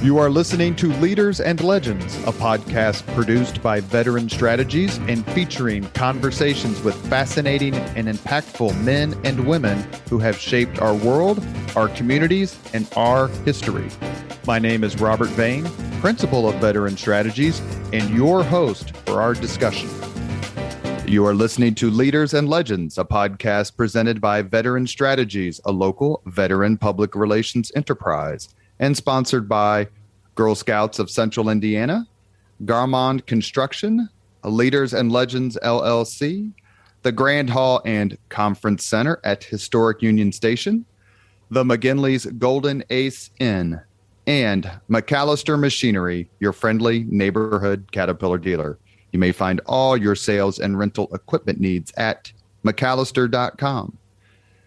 You are listening to Leaders and Legends, a podcast produced by Veteran Strategies and featuring conversations with fascinating and impactful men and women who have shaped our world, our communities, and our history. My name is Robert Vane, Principal of Veteran Strategies, and your host for our discussion. You are listening to Leaders and Legends, a podcast presented by Veteran Strategies, a local veteran public relations enterprise, and sponsored by Girl Scouts of Central Indiana, Garmond Construction, Leaders and Legends LLC, the Grand Hall and Conference Center at Historic Union Station, the McGinley's Golden Ace Inn, and McAllister Machinery, your friendly neighborhood Caterpillar dealer. You may find all your sales and rental equipment needs at McAllister.com.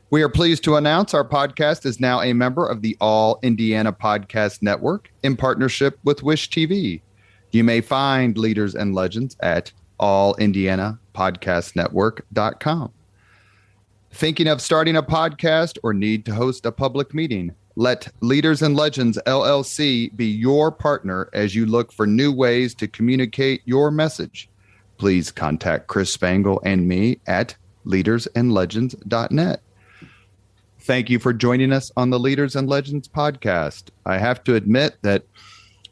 We are pleased to announce our podcast is now a member of the All Indiana Podcast Network in partnership with Wish TV. You may find Leaders and Legends at allindianapodcastnetwork.com. Thinking of starting a podcast or need to host a public meeting? Let Leaders and Legends LLC be your partner as you look for new ways to communicate your message. Please contact Chris Spangle and me at leadersandlegends.net. Thank you for joining us on the Leaders and Legends podcast. I have to admit that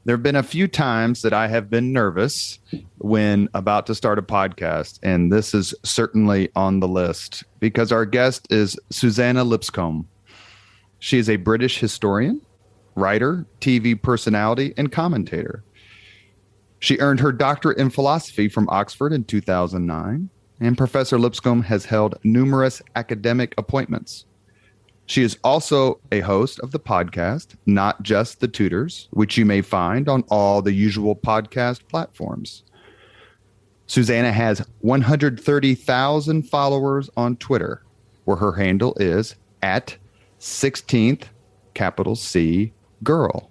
there have been a few times that I have been nervous when about to start a podcast, and this is certainly on the list because our guest is Suzannah Lipscomb. She is a British historian, writer, TV personality, and commentator. She earned her doctorate in philosophy from Oxford in 2009, and Professor Lipscomb has held numerous academic appointments. She is also a host of the podcast, Not Just the Tudors, which you may find on all the usual podcast platforms. Suzannah has 130,000 followers on Twitter, where her handle is at 16th capital C girl.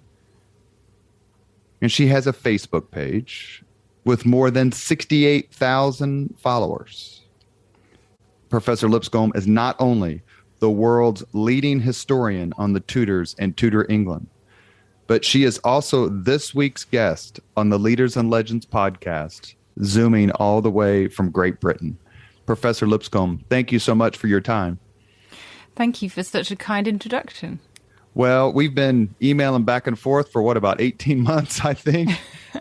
And she has a Facebook page with more than 68,000 followers. Professor Lipscomb is not only the world's leading historian on the Tudors and Tudor England, but she is also this week's guest on the Leaders and Legends podcast, zooming all the way from Great Britain. Professor Lipscomb, thank you so much for your time. Thank you for such a kind introduction. Well, we've been emailing back and forth for about 18 months, I think,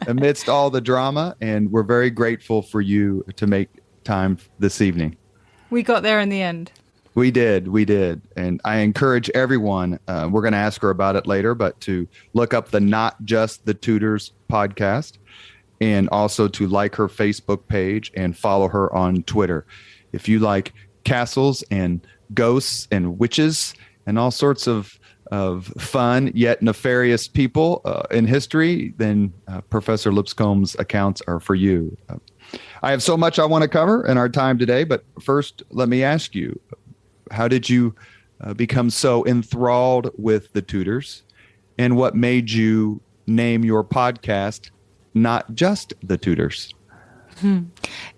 amidst all the drama, and we're very grateful for you to make time this evening. We got there in the end. We did. And I encourage everyone, we're going to ask her about it later, but to look up the Not Just the Tudors podcast and also to like her Facebook page and follow her on Twitter. If you like castles and ghosts and witches and all sorts of fun yet nefarious people in history, then Professor Lipscomb's accounts are for you. I have so much I want to cover in our time today, but first, let me ask you, how did you become so enthralled with the Tudors, and what made you name your podcast Not Just the Tudors?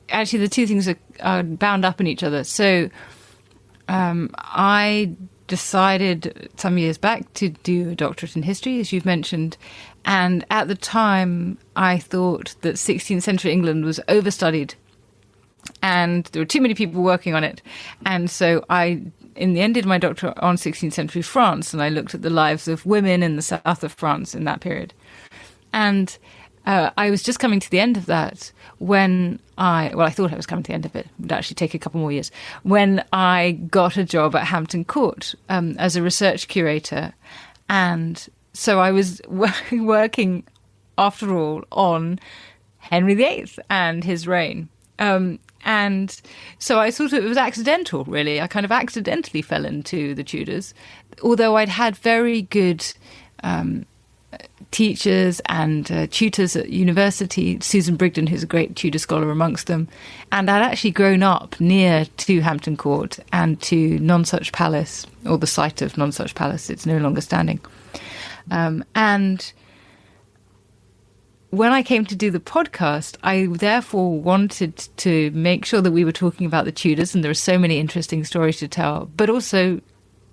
Actually, the two things are bound up in each other. So I decided some years back to do a doctorate in history, as you've mentioned. And at the time, I thought that 16th century England was overstudied and there were too many people working on it. And so I, in the end, did my doctorate on 16th century France, and I looked at the lives of women in the south of France in that period. And I was just coming to the end of that when I thought I was coming to the end of it. It would actually take a couple more years. When I got a job at Hampton Court as a research curator. And so I was working, after all, on Henry VIII and his reign. And so I thought it was accidental, really. I kind of accidentally fell into the Tudors, although I'd had very good teachers and tutors at university, Susan Brigden, who's a great Tudor scholar amongst them. And I'd actually grown up near to Hampton Court and to Nonsuch Palace, or the site of Nonsuch Palace. It's no longer standing. And when I came to do the podcast, I therefore wanted to make sure that we were talking about the Tudors, and there are so many interesting stories to tell, but also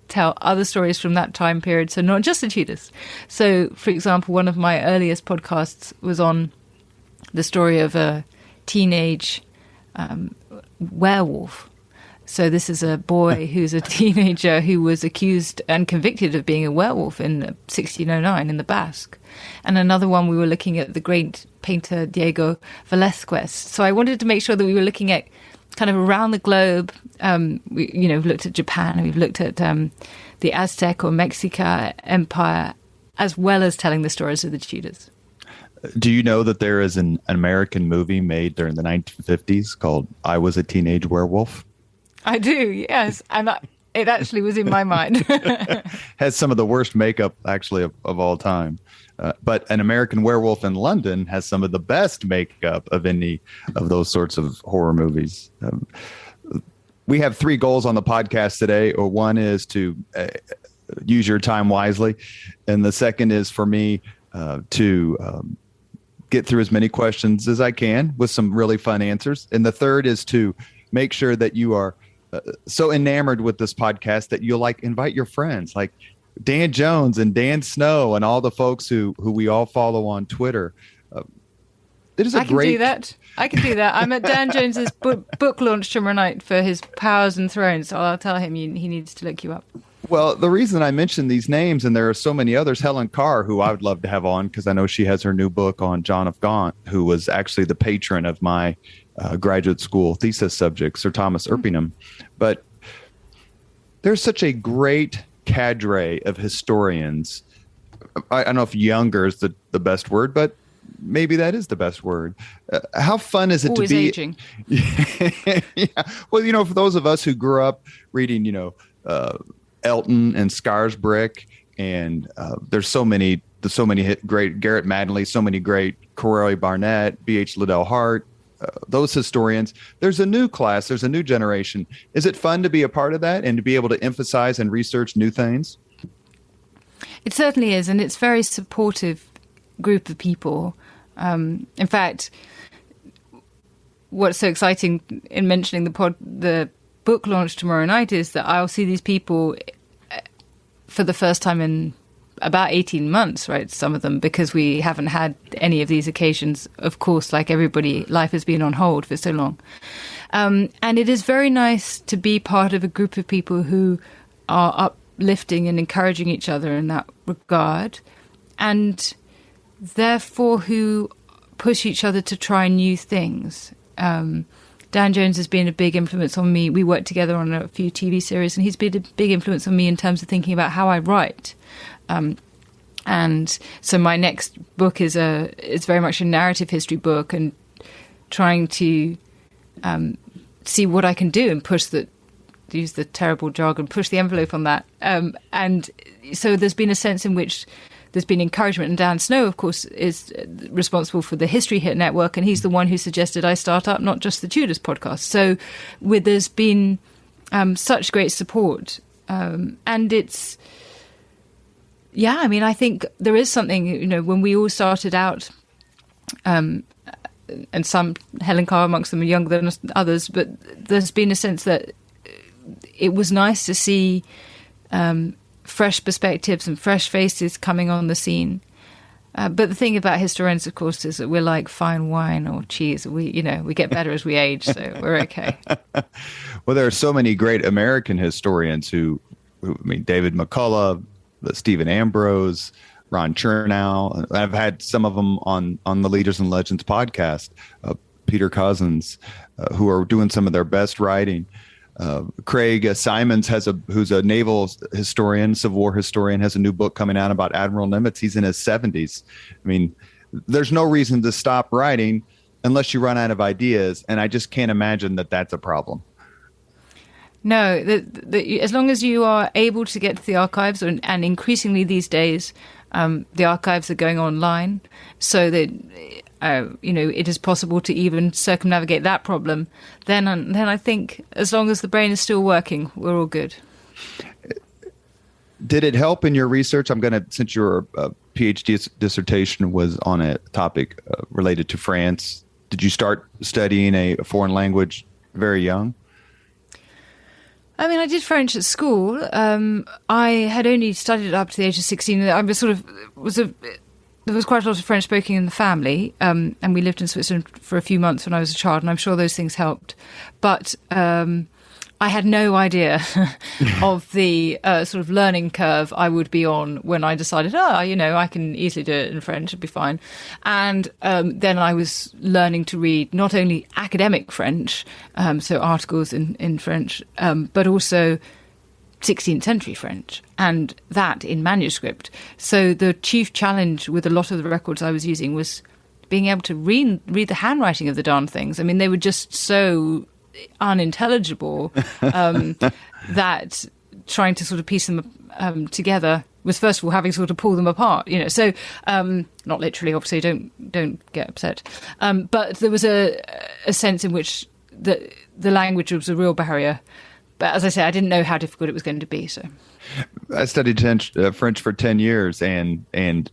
tell other stories from that time period. So not just the Tudors. So, for example, one of my earliest podcasts was on the story of a teenage werewolf. So this is a boy who's a teenager who was accused and convicted of being a werewolf in 1609 in the Basque. And another one, we were looking at the great painter Diego Velázquez. So I wanted to make sure that we were looking at kind of around the globe. We've looked at Japan, and we've looked at the Aztec or Mexica Empire, as well as telling the stories of the Tudors. Do you know that there is an American movie made during the 1950s called I Was a Teenage Werewolf? I do, yes. And it actually was in my mind. Has some of the worst makeup, actually, of all time. But An American Werewolf in London has some of the best makeup of any of those sorts of horror movies. We have 3 goals on the podcast today. One is to use your time wisely. And the second is for me to get through as many questions as I can with some really fun answers. And the third is to make sure that you are so enamored with this podcast that you'll invite your friends like Dan Jones and Dan Snow and all the folks who we all follow on Twitter. It is I can do that. I'm at Dan Jones's book launch tomorrow night for his Powers and Thrones. So I'll tell him he needs to look you up. Well, the reason I mentioned these names, and there are so many others, Helen Carr, who I would love to have on, because I know she has her new book on John of Gaunt, who was actually the patron of my graduate school thesis subject, Sir Thomas Erpingham. But there's such a great cadre of historians. I don't know if younger is the best word, but maybe that is the best word. How fun is it Always to be aging? Yeah. Well, for those of us who grew up reading, Elton and Scarisbrick, and there's so many great Garrett Maddenley, so many great Corey Barnett, B.H. Liddell Hart, those historians. There's a new class, there's a new generation. Is it fun to be a part of that and to be able to emphasize and research new things? It certainly is, and it's a very supportive group of people. In fact, what's so exciting in mentioning the book launch tomorrow night is that I'll see these people for the first time in about 18 months, right? Some of them, because we haven't had any of these occasions. Of course, like everybody, life has been on hold for so long. And it is very nice to be part of a group of people who are uplifting and encouraging each other in that regard, and therefore who push each other to try new things. Dan Jones has been a big influence on me. We worked together on a few TV series, and he's been a big influence on me in terms of thinking about how I write. And so my next book is very much a narrative history book, and trying to see what I can do and use the terrible jargon, push the envelope on that. And so there's been a sense in which there's been encouragement, and Dan Snow, of course, is responsible for the History Hit Network, and he's the one who suggested I start up Not Just the Tudors podcast. So there's been such great support. And it's, I think there is something, when we all started out, and some, Helen Carr amongst them, are younger than others, but there's been a sense that it was nice to see fresh perspectives and fresh faces coming on the scene. But the thing about historians, of course, is that we're like fine wine or cheese. We get better as we age, so we're okay. Well, there are so many great American historians who David McCullough, Stephen Ambrose, Ron Chernow. I've had some of them on the Leaders and Legends podcast, Peter Cousins, who are doing some of their best writing. Craig Simons who's a naval historian, Civil War historian, has a new book coming out about Admiral Nimitz. He's in his 70s. There's no reason to stop writing unless you run out of ideas, and I just can't imagine that that's a problem. No, as long as you are able to get to the archives, and increasingly these days, the archives are going online, so that it is possible to even circumnavigate that problem. Then I think as long as the brain is still working, we're all good. Did it help in your research? Since your PhD dissertation was on a topic related to France, did you start studying a foreign language very young? I mean, I did French at school. I had only studied it up to the age of 16. I was there was quite a lot of French speaking in the family, and we lived in Switzerland for a few months when I was a child, and I'm sure those things helped. But I had no idea of the sort of learning curve I would be on when I decided, I can easily do it in French, it'd be fine. And then I was learning to read not only academic French, so articles in French, but also 16th century French, and that in manuscript. So the chief challenge with a lot of the records I was using was being able to read the handwriting of the darn things. I mean, they were just so unintelligible that trying to sort of piece them together was first of all having to sort of pull them apart, so not literally, obviously, don't get upset, but there was a sense in which the language was a real barrier. But as I say, I didn't know how difficult it was going to be. So I studied French for 10 years and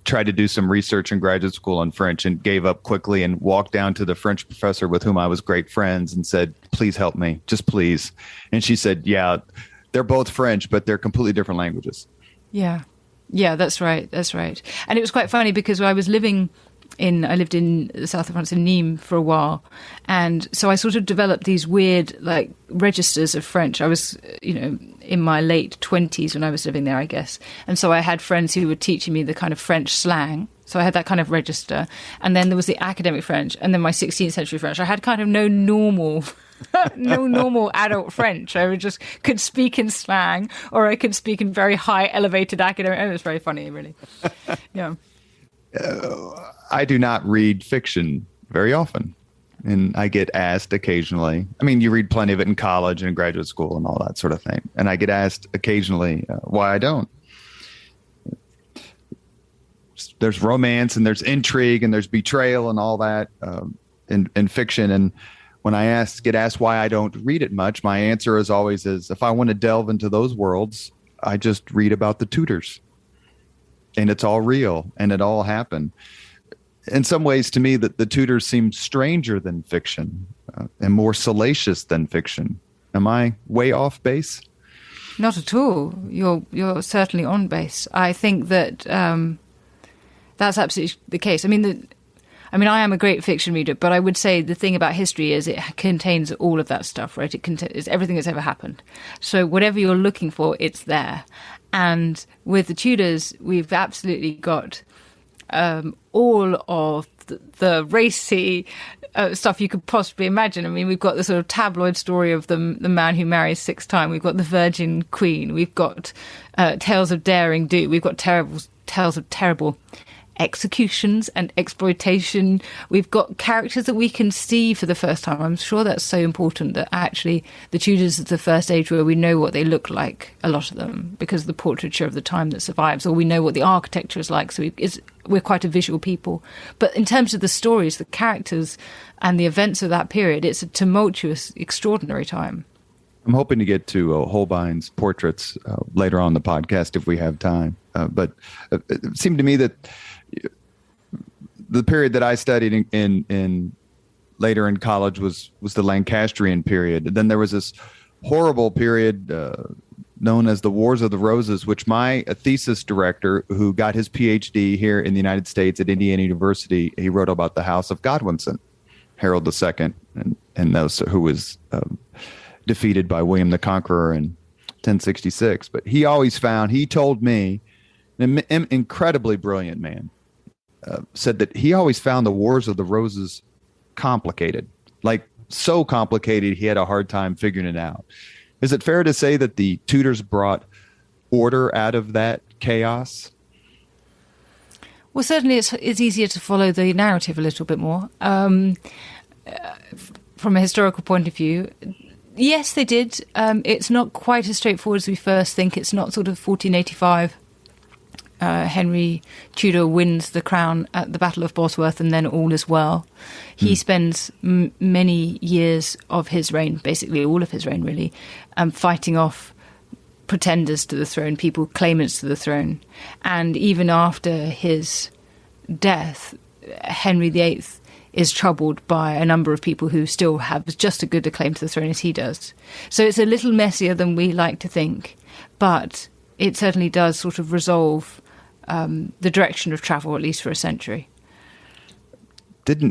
tried to do some research in graduate school on French and gave up quickly and walked down to the French professor with whom I was great friends and said, please help me, just please. And she said, yeah, they're both French, but they're completely different languages. Yeah, that's right. And it was quite funny because I lived in the south of France, in Nîmes, for a while. And so I sort of developed these weird, registers of French. I was, in my late 20s when I was living there, I guess. And so I had friends who were teaching me the kind of French slang. So I had that kind of register. And then there was the academic French, and then my 16th century French. I had kind of no normal adult French. I could speak in slang, or I could speak in very high elevated academic. It was very funny, really. Yeah. I do not read fiction very often, and I get asked occasionally. I mean, you read plenty of it in college and in graduate school and all that sort of thing. And I get asked occasionally why I don't. There's romance and there's intrigue and there's betrayal and all that in fiction. And when I get asked why I don't read it much, my answer is always if I want to delve into those worlds, I just read about the Tudors. And it's all real, and it all happened. In some ways, to me, that the Tudors seem stranger than fiction and more salacious than fiction. Am I way off base? Not at all. You're certainly on base. I think that that's absolutely the case. I mean, I am a great fiction reader, but I would say the thing about history is it contains all of that stuff, right? It contains everything that's ever happened. So whatever you're looking for, it's there. And with the Tudors, we've absolutely got all of the racy stuff you could possibly imagine. I mean, we've got the sort of tabloid story of the man who marries 6 times. We've got the Virgin Queen. We've got tales of daring do. We've got tales of terrible executions and exploitation. We've got characters that we can see for the first time. I'm sure that's so important that actually the Tudors is the first age where we know what they look like, a lot of them, because of the portraiture of the time that survives, or we know what the architecture is like. So we're quite a visual people. But in terms of the stories, the characters and the events of that period, it's a tumultuous, extraordinary time. I'm hoping to get to Holbein's portraits later on in the podcast if we have time. But it seemed to me that the period that I studied in later in college was the Lancastrian period. And then there was this horrible period known as the Wars of the Roses, which my thesis director, who got his PhD here in the United States at Indiana University, he wrote about the House of Godwinson, Harold II, and those who was defeated by William the Conqueror in 1066. But he told me, an incredibly brilliant man, said that he always found the Wars of the Roses complicated, like so complicated he had a hard time figuring it out. Is it fair to say that the Tudors brought order out of that chaos? Well, certainly it's easier to follow the narrative a little bit more. From a historical point of view, yes, they did. It's not quite as straightforward as we first think. It's not sort of 1485. Henry Tudor wins the crown at the Battle of Bosworth, and then all is well. He spends many years of his reign, basically all of his reign really, fighting off pretenders to the throne, people claimants to the throne. And even after his death, Henry VIII is troubled by a number of people who still have just as good a claim to the throne as he does. So it's a little messier than we like to think, but it certainly does sort of resolve the direction of travel, at least for a century.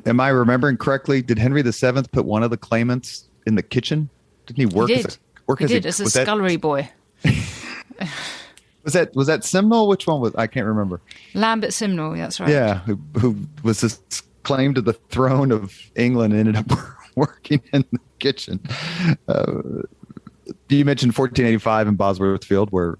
Am I remembering correctly? Did Henry VII put one of the claimants in the kitchen? Didn't he work? He did as a scullery boy. Was that Simnel? Which one was? I can't remember. Lambert Simnel, that's right. Yeah, who was his claim to the throne of England and ended up working in the kitchen. You mentioned 1485 in Bosworth Field, where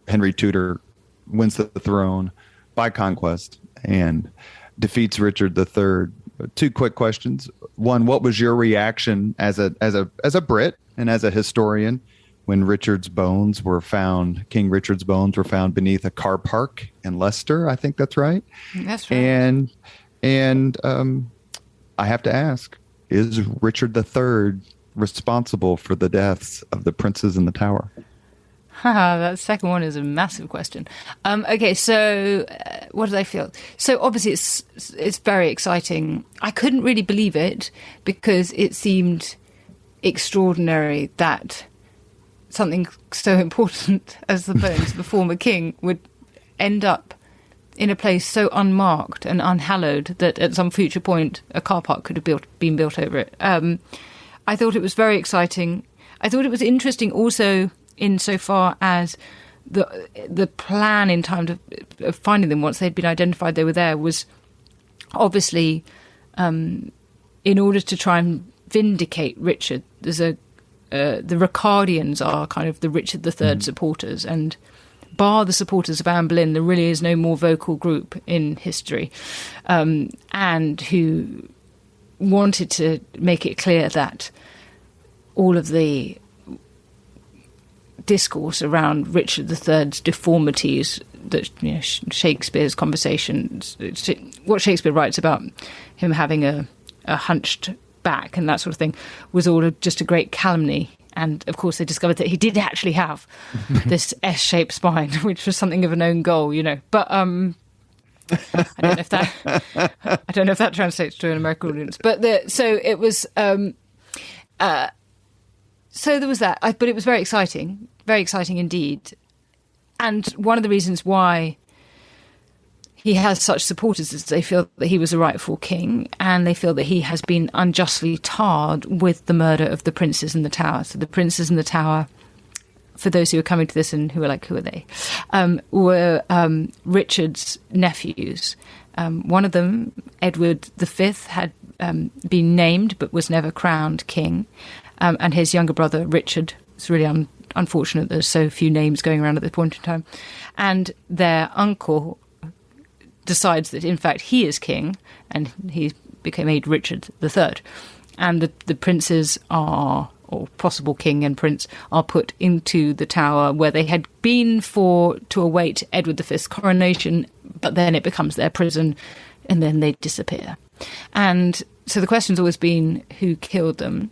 Henry Tudor wins the throne by conquest and defeats Richard III. Two quick questions. One, what was your reaction as a Brit and as a historian when King Richard's bones were found beneath a car park in Leicester? I think that's right. That's right. And I have to ask, is Richard III responsible for the deaths of the princes in the Tower? That second one is a massive question. Okay, so what did I feel? So obviously it's very exciting. I couldn't really believe it because it seemed extraordinary that something so important as the bones of the former king would end up in a place so unmarked and unhallowed that at some future point a car park could have been built over it. I thought it was very exciting. I thought it was interesting also insofar as the plan in time of finding them once they'd been identified they were there was obviously in order to try and vindicate Richard. There's the Ricardians are kind of the Richard III supporters, and bar the supporters of Anne Boleyn, there really is no more vocal group in history, and who wanted to make it clear that all of the discourse around Richard III's deformities, that Shakespeare's conversations, what Shakespeare writes about him having a hunched back and that sort of thing, was all just a great calumny. And of course they discovered that he did actually have this S-shaped spine, which was something of an own goal, but I don't know if that translates to an American audience, but so it was so there was that, but it was very exciting indeed. And one of the reasons why he has such supporters is they feel that he was a rightful king, and they feel that he has been unjustly tarred with the murder of the princes in the Tower. So the princes in the Tower, for those who are coming to this and who are like, who are they, were Richard's nephews. One of them, Edward V, had been named but was never crowned king. And his younger brother, Richard, it's really unfortunate there's so few names going around at this point in time. And their uncle decides that, in fact, he is king, and he became made Richard III. And the princes or possible king and prince, are put into the Tower where they had been to await Edward V's coronation, but then it becomes their prison, and then they disappear. And so the question's always been who killed them.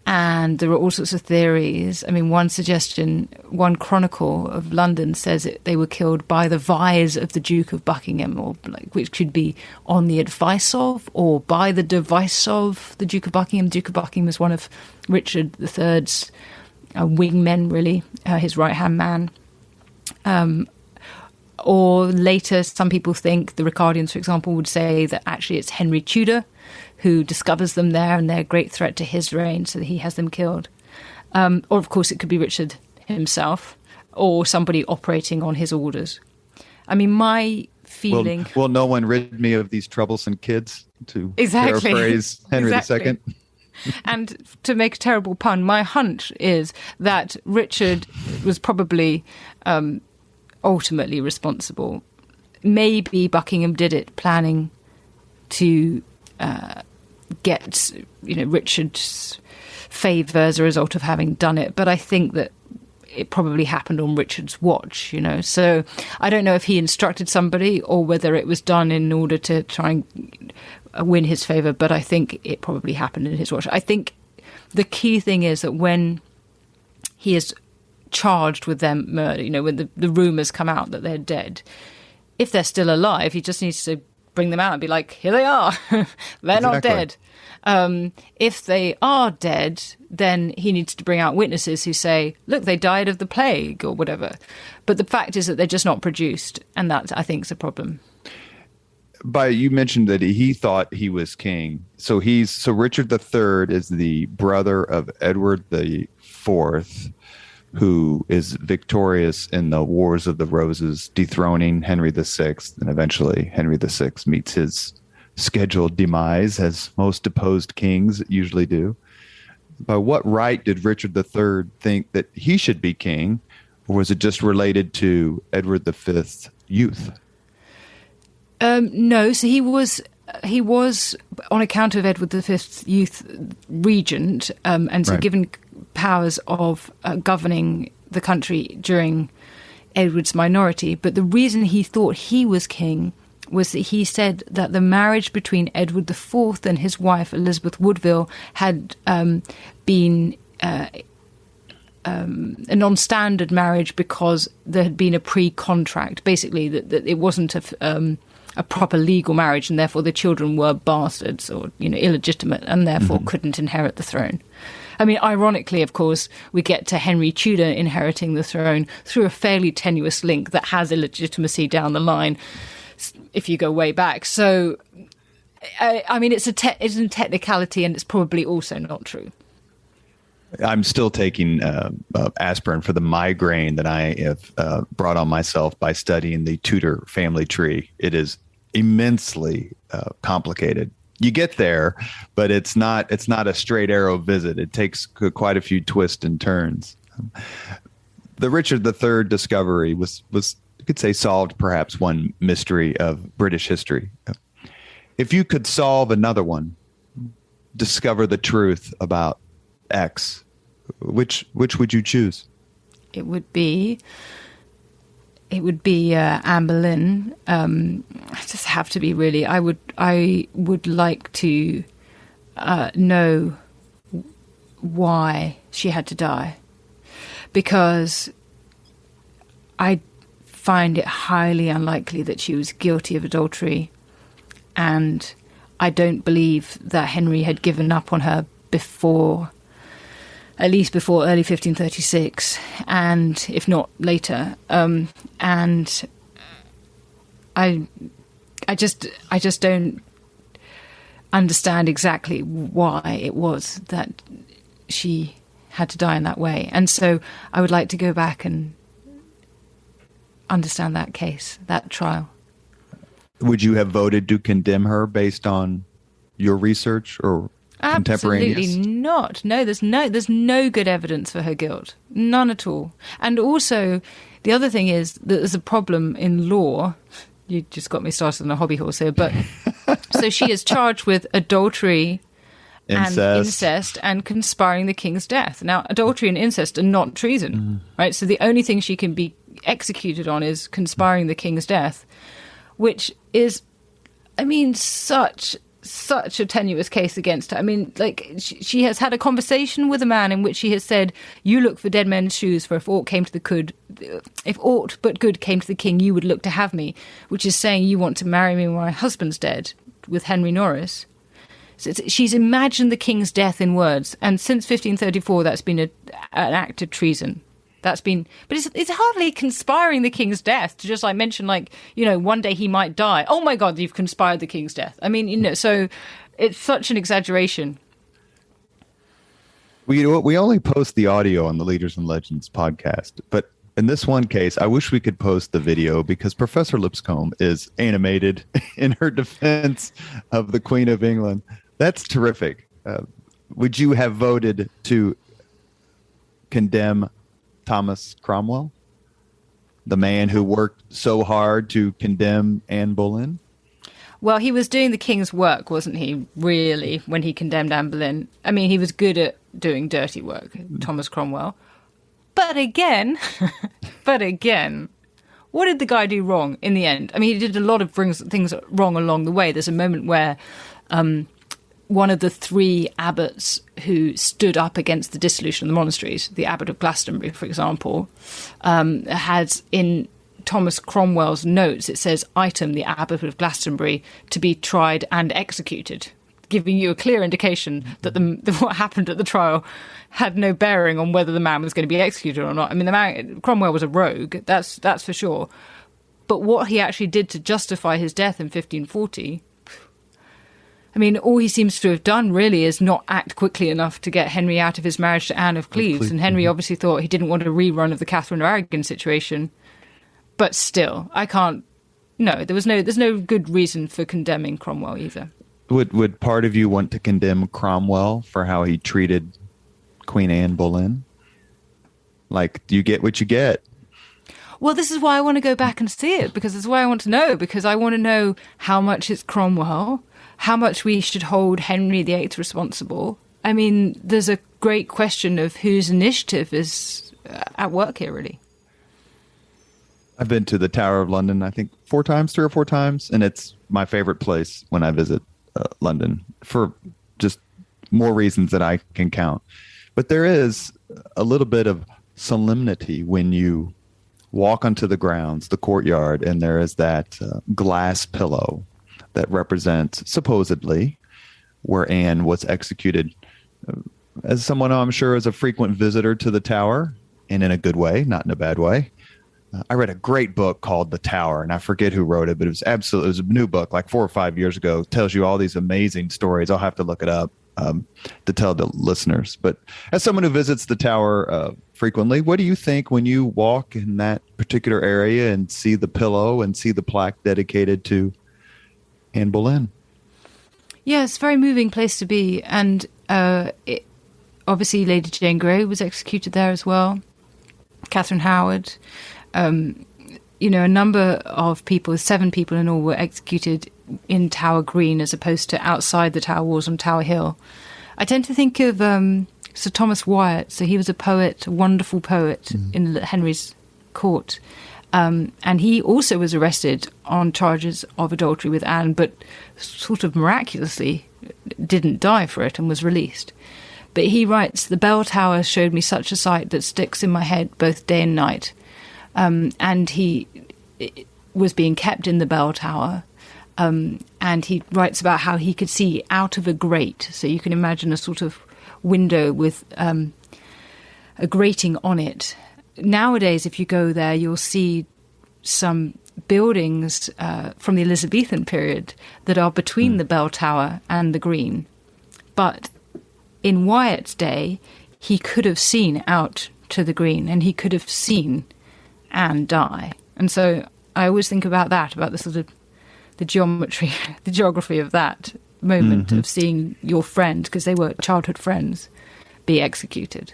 And there are all sorts of theories. I mean, one chronicle of London says they were killed by the vise of the Duke of Buckingham, or which could be on the advice of, or by the device of the Duke of Buckingham. Duke of Buckingham is one of Richard III's wingmen, really, his right-hand man. Or later, some people think, the Ricardians, for example, would say that actually it's Henry Tudor who discovers them there, and they're a great threat to his reign, so that he has them killed. Or, of course, it could be Richard himself, or somebody operating on his orders. I mean, my feeling... Will no one rid me of these troublesome kids, to paraphrase Henry II? And to make a terrible pun, my hunch is that Richard was probably ultimately responsible. Maybe Buckingham did it planning to get Richard's favour as a result of having done it, but I think that it probably happened on Richard's watch, so I don't know if he instructed somebody or whether it was done in order to try and win his favour, but I think it probably happened in his watch. I think the key thing is that when he is charged with their murder, when the rumours come out that they're dead, if they're still alive, he just needs to bring them out and be like, here they are. They're not dead. If they are dead, then he needs to bring out witnesses who say, look, they died of the plague or whatever. But the fact is that they're just not produced. And that, I think, is a problem. You mentioned that he thought he was king. So Richard III is the brother of Edward IV, who is victorious in the Wars of the Roses, dethroning Henry VI. And eventually Henry VI meets his scheduled demise, as most deposed kings usually do. By what right did Richard III think that he should be king? Or was it just related to Edward V's youth? No, so he was on account of Edward V's youth regent, and so given powers of governing the country during Edward's minority. But the reason he thought he was king was that he said that the marriage between Edward IV and his wife Elizabeth Woodville had been a non-standard marriage because there had been a pre-contract, basically that it wasn't a proper legal marriage, and therefore the children were bastards or illegitimate, and therefore couldn't inherit the throne. I mean, ironically, of course, we get to Henry Tudor inheriting the throne through a fairly tenuous link that has illegitimacy down the line, if you go way back. So, I mean, it's a technicality, and it's probably also not true. I'm still taking aspirin for the migraine that I have brought on myself by studying the Tudor family tree. It is immensely complicated. You get there, but it's not a straight arrow visit. It takes quite a few twists and turns. The Richard III discovery was you could say solved perhaps one mystery of British history. If you could solve another one, discover the truth about X, which would you choose? It would be Anne Boleyn. I just have to be really. I would like to know why she had to die, because I find it highly unlikely that she was guilty of adultery, and I don't believe that Henry had given up on her at least before early 1536, and if not later. And I just don't understand exactly why it was that she had to die in that way. And so I would like to go back and understand that case, that trial. Would you have voted to condemn her based on your research or contemporaneous? Absolutely not. No, there's no good evidence for her guilt. None at all. And also, the other thing is that there's a problem in law. You just got me started on a hobby horse here. But so she is charged with adultery and incest and conspiring the king's death. Now, adultery and incest are not treason, right? So the only thing she can be executed on is conspiring the king's death, which is, I mean, such a tenuous case against her. I mean, like, she has had a conversation with a man in which she has said, you look for dead men's shoes, for if aught but good came to the king, you would look to have me, which is saying you want to marry me when my husband's dead, with Henry Norris. So she's imagined the king's death in words, and since 1534 that's been an act of treason. But it's hardly conspiring the king's death to just mention one day he might die. Oh my God, you've conspired the king's death. I mean, so it's such an exaggeration. We only post the audio on the Leaders and Legends podcast, but in this one case, I wish we could post the video because Professor Lipscomb is animated in her defense of the Queen of England. That's terrific. Would you have voted to condemn Thomas Cromwell, the man who worked so hard to condemn Anne Boleyn? Well, he was doing the king's work, wasn't he, really, when he condemned Anne Boleyn? I mean, he was good at doing dirty work, Thomas Cromwell. But again, what did the guy do wrong in the end? I mean, he did a lot of things wrong along the way. There's a moment where one of the three abbots who stood up against the dissolution of the monasteries, the abbot of Glastonbury, for example, had in Thomas Cromwell's notes, it says, item, the Abbot of Glastonbury, to be tried and executed, giving you a clear indication that what happened at the trial had no bearing on whether the man was going to be executed or not. I mean, Cromwell was a rogue, that's for sure. But what he actually did to justify his death in 1540, I mean, all he seems to have done really is not act quickly enough to get Henry out of his marriage to Anne of Cleves. And Henry obviously thought he didn't want a rerun of the Catherine of Aragon situation. But still, there's no good reason for condemning Cromwell either. Would part of you want to condemn Cromwell for how he treated Queen Anne Boleyn? Like, you get what you get. Well, this is why I want to go back and see it, because it's why I want to know, because I want to know how much it's Cromwell, how much we should hold Henry VIII responsible. I mean, there's a great question of whose initiative is at work here, really. I've been to the Tower of London, I think 3 or 4 times, and it's my favorite place when I visit London for just more reasons that I can count. But there is a little bit of solemnity when you walk onto the grounds, the courtyard, and there is that glass pillow that represents, supposedly, where Anne was executed. As someone I'm sure is a frequent visitor to the Tower, and in a good way, not in a bad way, I read a great book called The Tower, and I forget who wrote it, but it was a new book like 4 or 5 years ago. It tells you all these amazing stories. I'll have to look it up to tell the listeners. But as someone who visits the Tower frequently, what do you think when you walk in that particular area and see the pillow and see the plaque dedicated to Anne Boleyn? Yeah, it's a very moving place to be. And obviously Lady Jane Grey was executed there as well. Catherine Howard. A number of people, 7 people in all, were executed in Tower Green as opposed to outside the Tower walls on Tower Hill. I tend to think of Sir Thomas Wyatt. So he was a poet, a wonderful poet in Henry's court. And he also was arrested on charges of adultery with Anne, but sort of miraculously didn't die for it and was released. But he writes, the bell tower showed me such a sight that sticks in my head both day and night. And he was being kept in the bell tower. And he writes about how he could see out of a grate. So you can imagine a sort of window with a grating on it. Nowadays, if you go there, you'll see some buildings from the Elizabethan period that are between the bell tower and the green. But in Wyatt's day, he could have seen out to the green, and he could have seen Anne die. And so I always think about that, about the sort of the geography of that moment of seeing your friend, because they were childhood friends, be executed.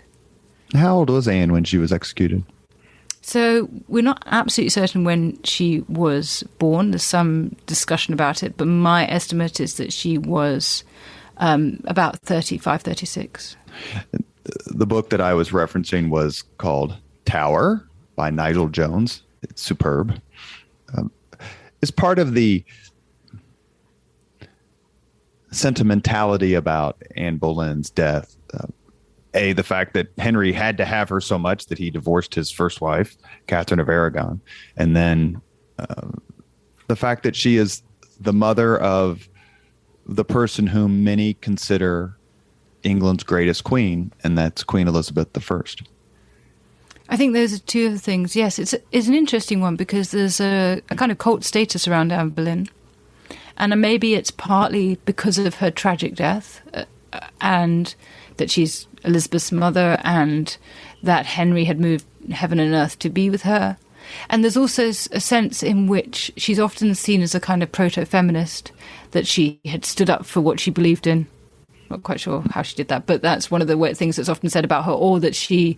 How old was Anne when she was executed? So we're not absolutely certain when she was born. There's some discussion about it, but my estimate is that she was about 35, 36. The book that I was referencing was called Tower by Nigel Jones. It's superb. It's part of the sentimentality about Anne Boleyn's death. The fact that Henry had to have her so much that he divorced his first wife, Catherine of Aragon. And then the fact that she is the mother of the person whom many consider England's greatest queen, and that's Queen Elizabeth I. I think those are two of the things. Yes, it's an interesting one because there's a kind of cult status around Anne Boleyn. And maybe it's partly because of her tragic death and that she's Elizabeth's mother and that Henry had moved heaven and earth to be with her. And there's also a sense in which she's often seen as a kind of proto-feminist, that she had stood up for what she believed in. Not quite sure how she did that, but that's one of the things that's often said about her, or that she,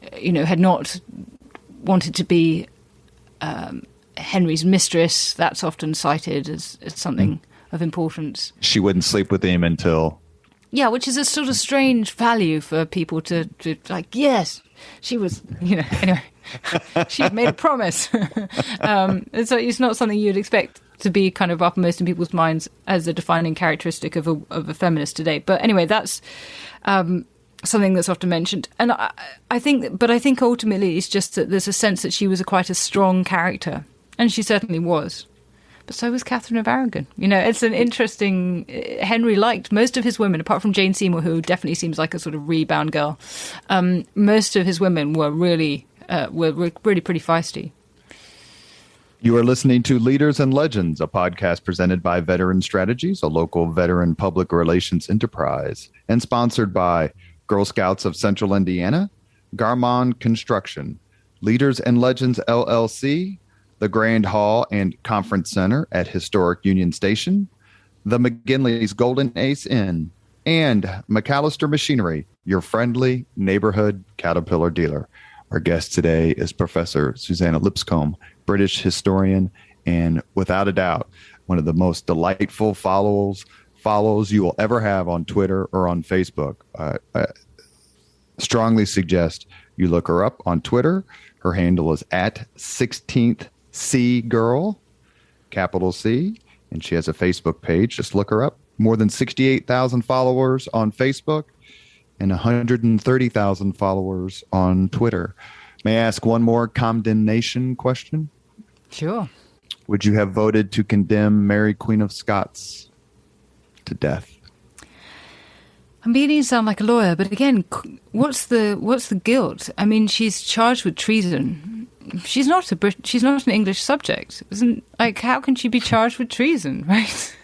had not wanted to be Henry's mistress. That's often cited as something of importance. She wouldn't sleep with him until... Yeah, which is a sort of strange value for people to like, yes, she was, anyway, she made a promise. And so it's not something you'd expect to be kind of uppermost in people's minds as a defining characteristic of a feminist today. But anyway, that's something that's often mentioned. And I think ultimately it's just that there's a sense that she was quite a strong character, and she certainly was. But so was Catherine of Aragon. It's an interesting. Henry liked most of his women, apart from Jane Seymour, who definitely seems like a sort of rebound girl. Most of his women were really pretty feisty. You are listening to Leaders and Legends, a podcast presented by Veteran Strategies, a local veteran public relations enterprise, and sponsored by Girl Scouts of Central Indiana, Garmon Construction, Leaders and Legends LLC, the Grand Hall and Conference Center at Historic Union Station, the McGinley's Golden Ace Inn, and McAllister Machinery, your friendly neighborhood Caterpillar dealer. Our guest today is Professor Suzannah Lipscomb, British historian, and without a doubt, one of the most delightful follows you will ever have on Twitter or on Facebook. I strongly suggest you look her up on Twitter. Her handle is at 16th C Girl, capital C, and she has a Facebook page. Just look her up. More than 68,000 followers on Facebook and 130,000 followers on Twitter. May I ask one more condemnation question? Sure. Would you have voted to condemn Mary, Queen of Scots, to death? I'm beginning to sound like a lawyer, but again, what's the guilt? I mean, she's charged with treason. She's not an English subject. How can she be charged with treason, right?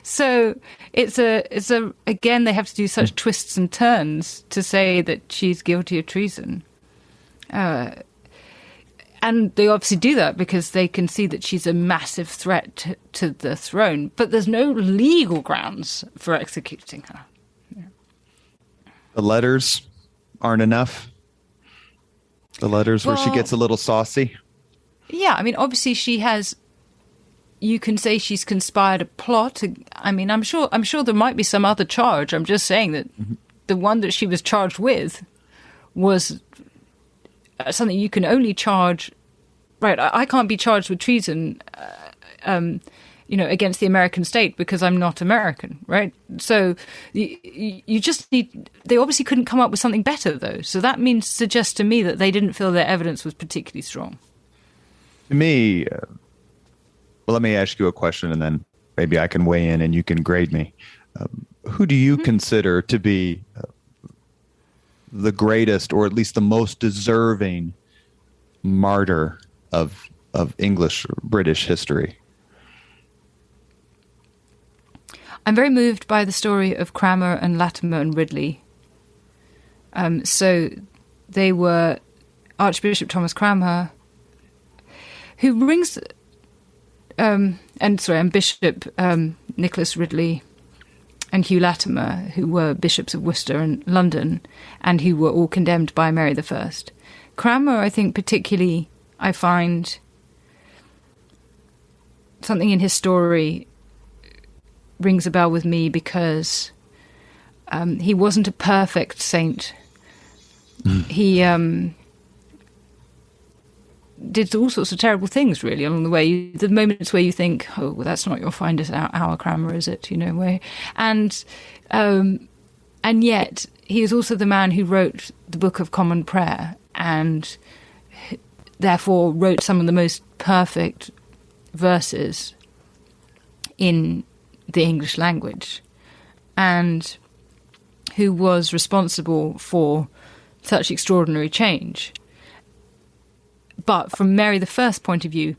So it's again, they have to do such twists and turns to say that she's guilty of treason. And they obviously do that because they can see that she's a massive threat to the throne, but there's no legal grounds for executing her. Yeah. The letters aren't enough. The letters where she gets a little saucy. Yeah, I mean, obviously you can say she's conspired a plot. I mean, I'm sure there might be some other charge. I'm just saying that the one that she was charged with was something you can only charge. Right, I can't be charged with treason, against the American state because I'm not American, right? So you just need. They obviously couldn't come up with something better, though. So that suggests to me that they didn't feel their evidence was particularly strong. To me, well, let me ask you a question, and then maybe I can weigh in and you can grade me. Who do you consider to be the greatest, or at least the most deserving martyr of English or British history? I'm very moved by the story of Cranmer and Latimer and Ridley. So they were Archbishop Thomas Cranmer, who brings, and Bishop Nicholas Ridley and Hugh Latimer, who were bishops of Worcester and London, and who were all condemned by Mary I. Cranmer, I think particularly, I find something in his story rings a bell with me because he wasn't a perfect saint. He did all sorts of terrible things, really, along the way. The moments where you think, oh, well, that's not your finest hour, Cranmer, is it? And yet he is also the man who wrote the Book of Common Prayer and therefore wrote some of the most perfect verses in the English language, and who was responsible for such extraordinary change. But from Mary I's point of view,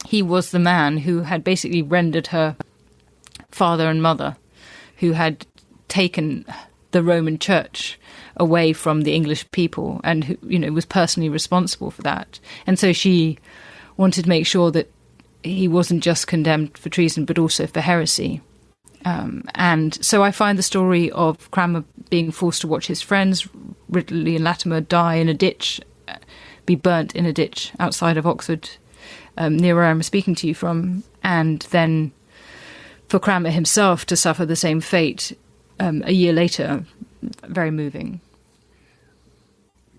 he was the man who had basically rendered her father and mother, who had taken the Roman Church away from the English people, and who, was personally responsible for that. And so she wanted to make sure that he wasn't just condemned for treason, but also for heresy. And so I find the story of Cranmer being forced to watch his friends, Ridley and Latimer, die in a ditch, be burnt in a ditch outside of Oxford, near where I'm speaking to you from, and then for Cranmer himself to suffer the same fate a year later. Very moving.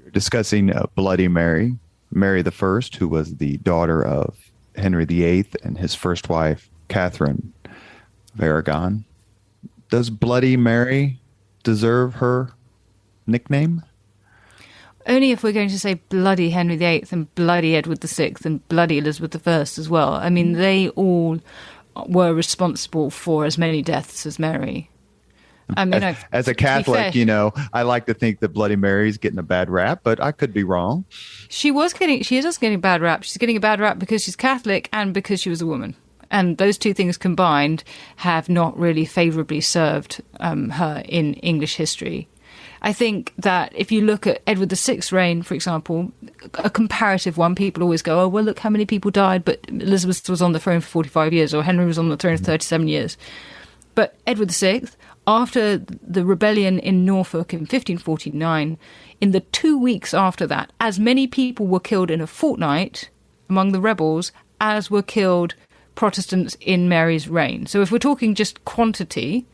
We're discussing Bloody Mary, Mary I, who was the daughter of Henry VIII and his first wife, Catherine of Aragon. Does Bloody Mary deserve her nickname? Only if we're going to say bloody Henry VIII and bloody Edward VI and bloody Elizabeth I as well. I mean, they all were responsible for as many deaths as Mary. I mean, as a Catholic, I like to think that Bloody Mary's getting a bad rap, but I could be wrong. She is getting a bad rap. She's getting a bad rap because she's Catholic and because she was a woman. And those two things combined have not really favourably served her in English history. I think that if you look at Edward VI's reign, for example, a comparative one, people always go, oh, well, look how many people died, but Elizabeth was on the throne for 45 years, or Henry was on the throne for 37 years. But Edward VI, after the rebellion in Norfolk in 1549, in the 2 weeks after that, as many people were killed in a fortnight among the rebels as were killed Protestants in Mary's reign. So if we're talking just quantity,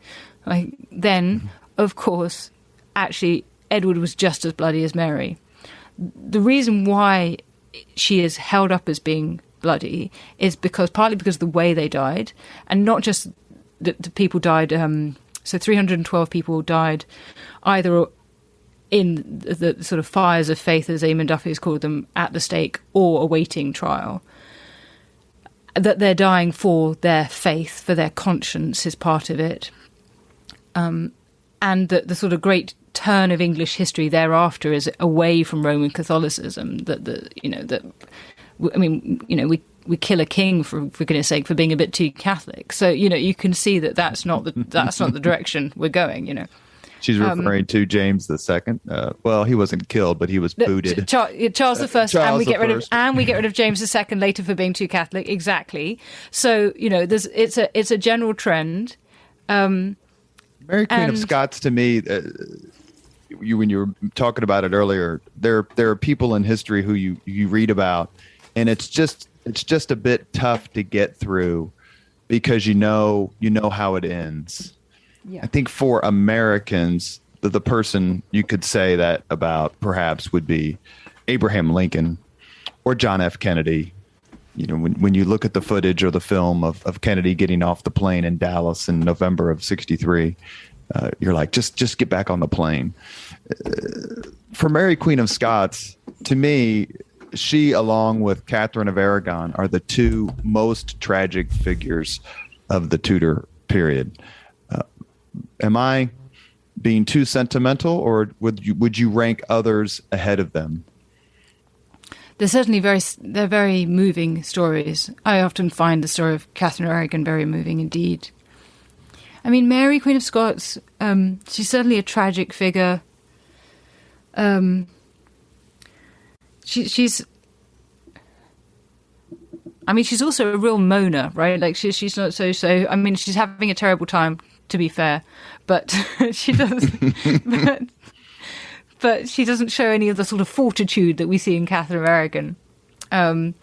then, of course, actually, Edward was just as bloody as Mary. The reason why she is held up as being bloody is partly because of the way they died, and not just that the people died. So 312 people died either in the sort of fires of faith, as Eamon Duffy has called them, at the stake, or awaiting trial. That they're dying for their faith, for their conscience is part of it. And that the sort of great turn of English history thereafter is away from Roman Catholicism. We kill a king for goodness sake for being a bit too Catholic. So you can see that's not the direction we're going. She's referring to James II. Well, he wasn't killed, but he was booted. Charles I, and we get rid of James II later for being too Catholic. Exactly. So it's a general trend. Mary Queen of Scots, to me, when you were talking about it earlier, there are people in history who you read about, and it's just a bit tough to get through because you know how it ends. Yeah. I think for Americans, the person you could say that about perhaps would be Abraham Lincoln or John F. Kennedy. When you look at the footage or the film of Kennedy getting off the plane in Dallas in November of '63, you're like, just get back on the plane. For Mary Queen of Scots, to me, she, along with Catherine of Aragon, are the two most tragic figures of the Tudor period. Am I being too sentimental, or would you rank others ahead of them? They're certainly they're very moving stories. I often find the story of Catherine of Aragon very moving indeed. I mean, Mary, Queen of Scots, she's certainly a tragic figure. She's also a real moaner, right? Like she's not so. I mean, she's having a terrible time, to be fair, but she doesn't. But she doesn't show any of the sort of fortitude that we see in Catherine of Aragon. And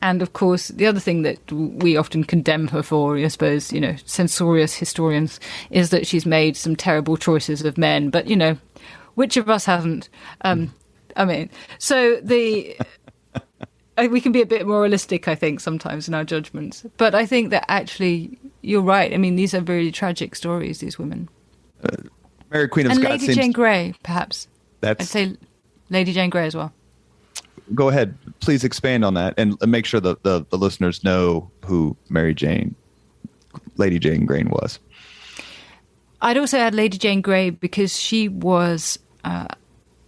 of course, the other thing that we often condemn her for, I suppose, censorious historians, is that she's made some terrible choices of men. But, which of us hasn't? So we can be a bit moralistic, I think, sometimes in our judgments. But I think that actually, you're right. I mean, these are very tragic stories, these women. Mary Queen of Scots. And Lady Jane Grey, perhaps. I'd say Lady Jane Grey as well. Go ahead. Please expand on that and make sure the listeners know who Lady Jane Grey was. I'd also add Lady Jane Grey because she was a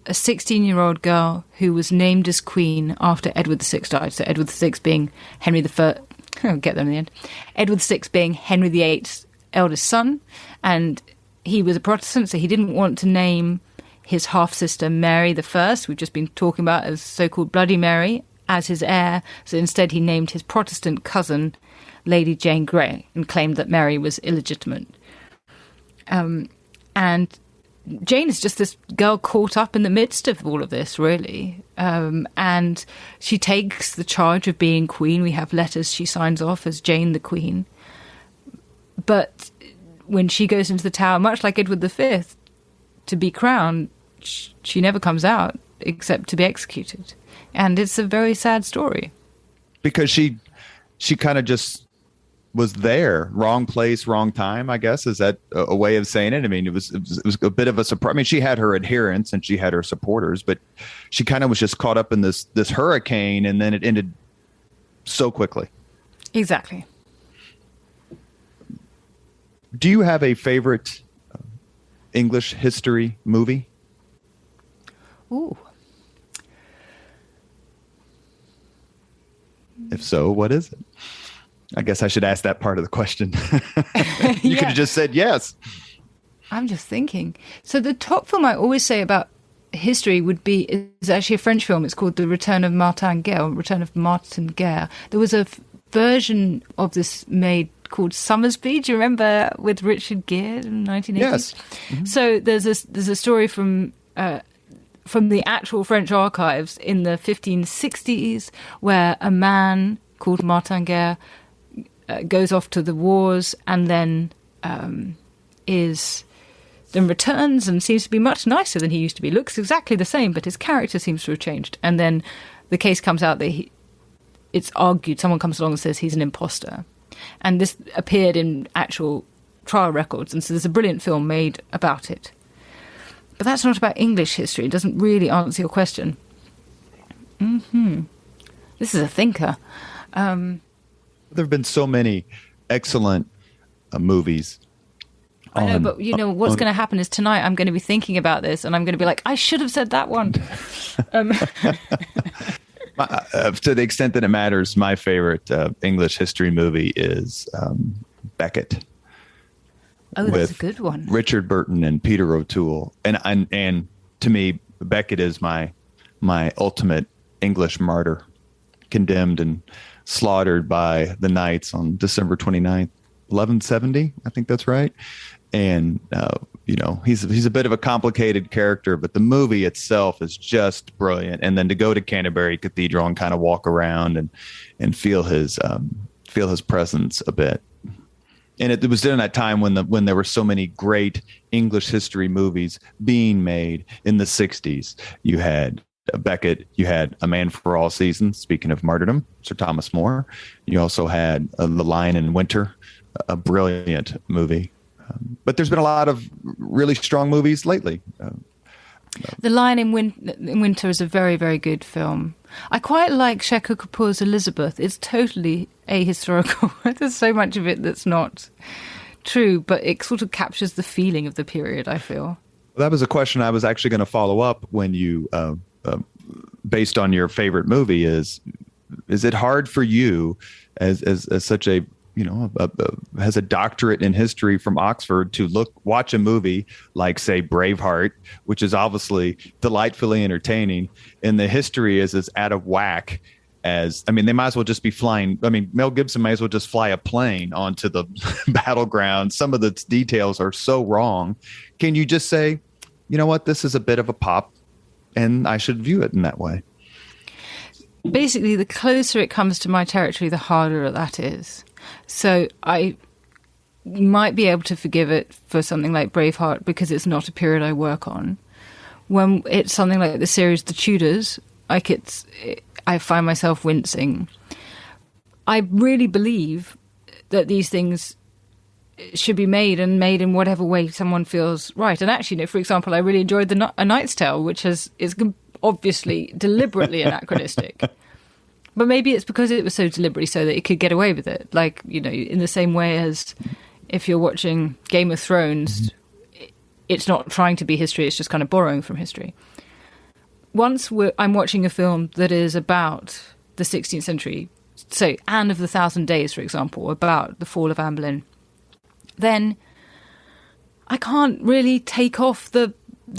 16-year-old girl who was named as queen after Edward VI died. So Edward VI being Henry I. I'll get there in the end. Edward VI being Henry VIII's eldest son. And he was a Protestant, so he didn't want to name his half-sister Mary I, we've just been talking about as so-called Bloody Mary, as his heir. So instead he named his Protestant cousin Lady Jane Grey and claimed that Mary was illegitimate. And Jane is just this girl caught up in the midst of all of this, really. And she takes the charge of being queen. We have letters she signs off as Jane the Queen. But when she goes into the Tower, much like Edward V, to be crowned, she never comes out except to be executed. And it's a very sad story. Because she kind of just was there. Wrong place, wrong time, I guess. Is that a way of saying it? I mean, it was a bit of a surprise. I mean, she had her adherents and she had her supporters, but she kind of was just caught up in this hurricane, and then it ended so quickly. Exactly. Do you have a favorite English history movie? Ooh. If so, what is it? I guess I should ask that part of the question. You could have just said yes. I'm just thinking. So the top film I always say about history is actually a French film. It's called The Return of Martin Guerre. There was a version of this made called Summersby. Do you remember, with Richard Gere in 1980s? Yes. Mm-hmm. So there's a story from the actual French archives in the 1560s where a man called Martin Guerre goes off to the wars and then returns and seems to be much nicer than he used to be. Looks exactly the same, but his character seems to have changed. And then the case comes out that it's argued, someone comes along and says he's an imposter. And this appeared in actual trial records, and so there's a brilliant film made about it. But that's not about English history. It doesn't really answer your question. This is a thinker. There have been so many excellent movies. I know, but what's going to happen is tonight I'm going to be thinking about this, and I'm going to be like, I should have said that one. To the extent that it matters, my favorite English history movie is Becket. Oh, that's a good one. Richard Burton and Peter O'Toole, and to me, Becket is my ultimate English martyr, condemned and slaughtered by the Knights on December 29th, 1170. I think that's right. And he's a bit of a complicated character, but the movie itself is just brilliant. And then to go to Canterbury Cathedral and kind of walk around and feel his presence a bit. And it was during that time when there were so many great English history movies being made in the 60s. You had Becket, you had A Man for All Seasons, speaking of martyrdom, Sir Thomas More. You also had The Lion in Winter, a brilliant movie. But there's been a lot of really strong movies lately. The Lion in Winter is a very, very good film. I quite like Shekhar Kapoor's Elizabeth. It's totally ahistorical. There's so much of it that's not true, but it sort of captures the feeling of the period, I feel. Well, that was a question I was actually going to follow up when you, based on your favorite movie, is it hard for you as such a has a doctorate in history from Oxford to watch a movie like, say, Braveheart, which is obviously delightfully entertaining, and the history is as out of whack as, they might as well just be flying. Mel Gibson might as well just fly a plane onto the battleground. Some of the details are so wrong. Can you just say, you know what, this is a bit of a pop, and I should view it in that way? Basically, the closer it comes to my territory, the harder that is. So I might be able to forgive it for something like Braveheart because it's not a period I work on. When it's something like the series The Tudors, I find myself wincing. I really believe that these things should be made in whatever way someone feels right. And actually, for example, I really enjoyed A Knight's Tale, which is obviously deliberately anachronistic. But maybe it's because it was so deliberately so that it could get away with it. Like, in the same way as if you're watching Game of Thrones, it's not trying to be history, it's just kind of borrowing from history. Once I'm watching a film that is about the 16th century, so Anne of the Thousand Days, for example, about the fall of Anne Boleyn, then I can't really take off the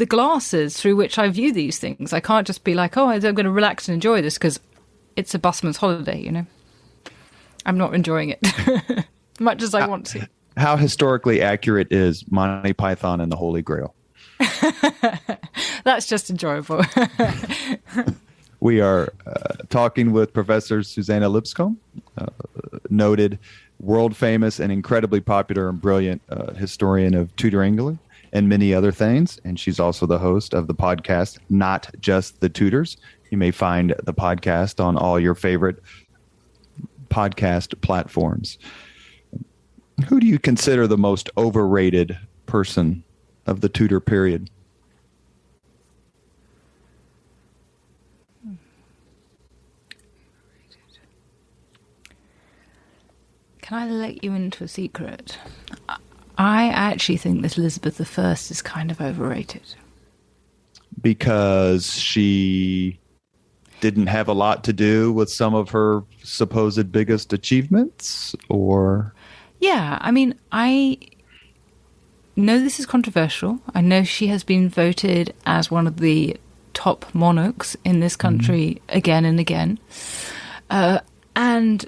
glasses through which I view these things. I can't just be like, I'm going to relax and enjoy this because it's a busman's holiday, I'm not enjoying it as much as I want to. How historically accurate is Monty Python and the Holy Grail? That's just enjoyable. We are talking with Professor Suzannah Lipscomb, noted world-famous and incredibly popular and brilliant historian of Tudor England and many other things. And she's also the host of the podcast, Not Just the Tudors. You may find the podcast on all your favorite podcast platforms. Who do you consider the most overrated person of the Tudor period? Can I let you into a secret? I actually think that Elizabeth I is kind of overrated. Because she didn't have a lot to do with some of her supposed biggest achievements, or? Yeah, I mean, I know this is controversial. I know she has been voted as one of the top monarchs in this country again and again. And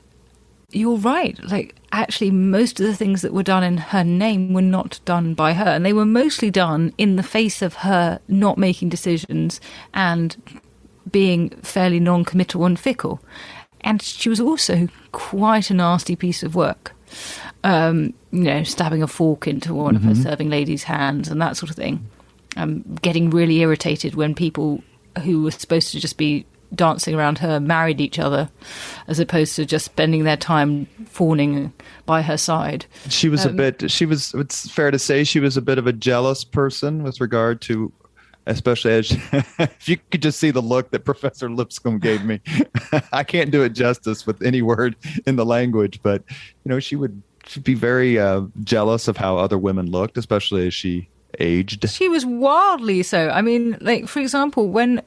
you're right. Like, actually, most of the things that were done in her name were not done by her. And they were mostly done in the face of her not making decisions and being fairly non-committal and fickle. And she was also quite a nasty piece of work. Stabbing a fork into one of her serving ladies' hands and that sort of thing. Getting really irritated when people who were supposed to just be dancing around her married each other, as opposed to just spending their time fawning by her side. She was it's fair to say she was a bit of a jealous person with regard to, especially as if you could just see the look that Professor Lipscomb gave me. I can't do it justice with any word in the language, but she'd be very jealous of how other women looked, especially as she aged. She was wildly so. I mean, like, for example, when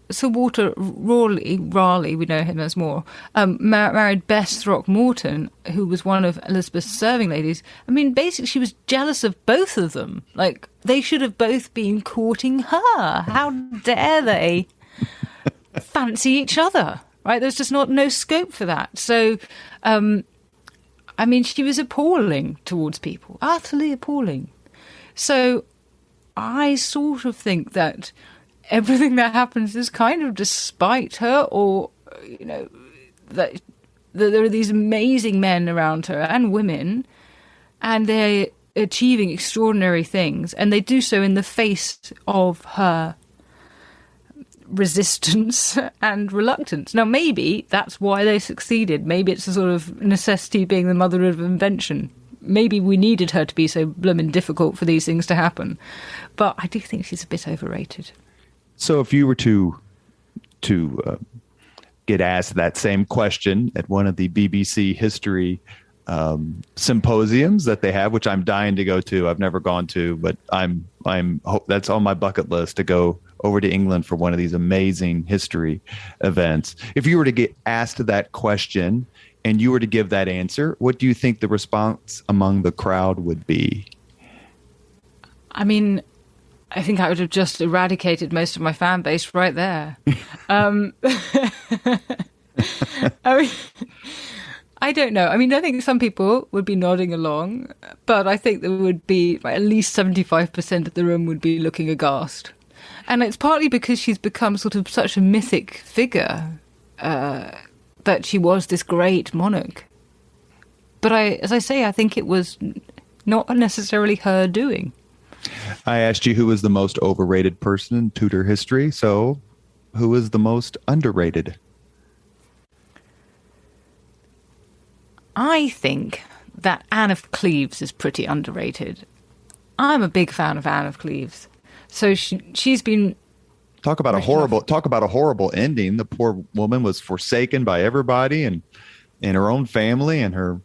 Sir Walter Raleigh, we know him as More, married Bess Throckmorton, who was one of Elizabeth's serving ladies, I mean, basically she was jealous of both of them. Like, they should have both been courting her. How dare they fancy each other, right? There's just no scope for that. So, I mean, she was appalling towards people, utterly appalling. So I sort of think that everything that happens is kind of despite her, or, that there are these amazing men around her and women, and they're achieving extraordinary things, and they do so in the face of her resistance and reluctance. Now, maybe that's why they succeeded. Maybe it's a sort of necessity being the mother of invention. Maybe we needed her to be so blooming difficult for these things to happen. But I do think she's a bit overrated. So if you were to get asked that same question at one of the BBC history symposiums that they have, which I'm dying to go to, I've never gone to, but I'm that's on my bucket list to go over to England for one of these amazing history events. If you were to get asked that question and you were to give that answer, what do you think the response among the crowd would be? I mean, I think I would have just eradicated most of my fan base right there. I mean, I don't know. I mean, I think some people would be nodding along, but I think there would be at least 75% of the room would be looking aghast. And it's partly because she's become sort of such a mythic figure, that she was this great monarch. But as I say, I think it was not necessarily her doing. I asked you who was the most overrated person in Tudor history, so who is the most underrated? I think that Anne of Cleves is pretty underrated. I'm a big fan of Anne of Cleves. So she's been... Talk about a horrible ending. The poor woman was forsaken by everybody and her own family and her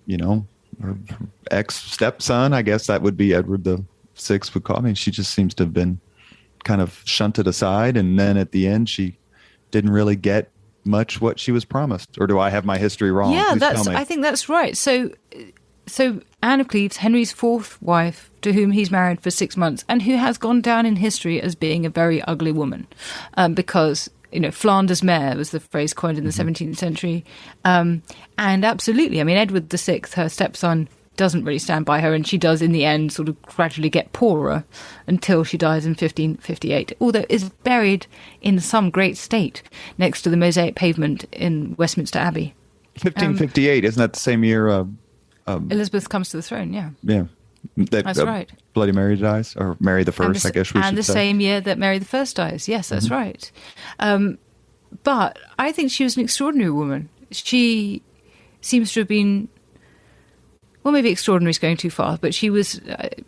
ex-stepson. I guess that would be Edward the Sixth would call me. She just seems to have been kind of shunted aside. And then at the end, she didn't really get much what she was promised. Or do I have my history wrong? Yeah, I think that's right. So Anne of Cleves, Henry's fourth wife, to whom he's married for 6 months, and who has gone down in history as being a very ugly woman, because Flanders mare was the phrase coined in the 17th century, and absolutely, I mean, Edward VI, her stepson, doesn't really stand by her, and she does in the end sort of gradually get poorer until she dies in 1558, although is buried in some great state next to the mosaic pavement in Westminster Abbey. 1558, isn't that the same year Elizabeth comes to the throne? Yeah, that's right. Bloody Mary dies, or Mary the First, I guess we should say. And the same year that Mary the First dies. Yes, that's right. But I think she was an extraordinary woman. She seems to have been... well, maybe extraordinary is going too far, but she was,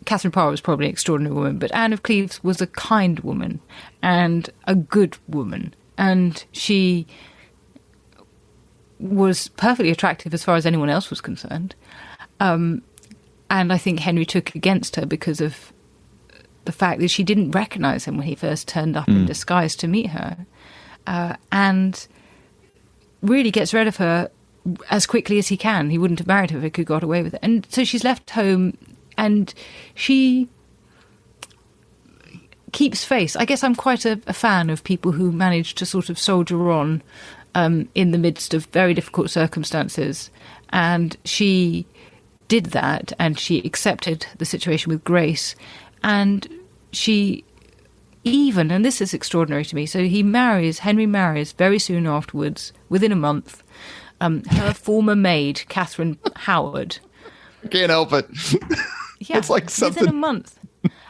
Catherine Parr was probably an extraordinary woman, but Anne of Cleves was a kind woman and a good woman. And she was perfectly attractive as far as anyone else was concerned. And I think Henry took against her because of the fact that she didn't recognise him when he first turned up in disguise to meet her. And really gets rid of her as quickly as he can. He wouldn't have married her if he could have got away with it. And so she's left home and she keeps face. I guess I'm quite a fan of people who manage to sort of soldier on in the midst of very difficult circumstances. And she did that, and she accepted the situation with grace. And she even, and this is extraordinary to me, so Henry marries very soon afterwards, within a month, her former maid, Catherine Howard. I can't help it. Yeah, it's like something. Within a month.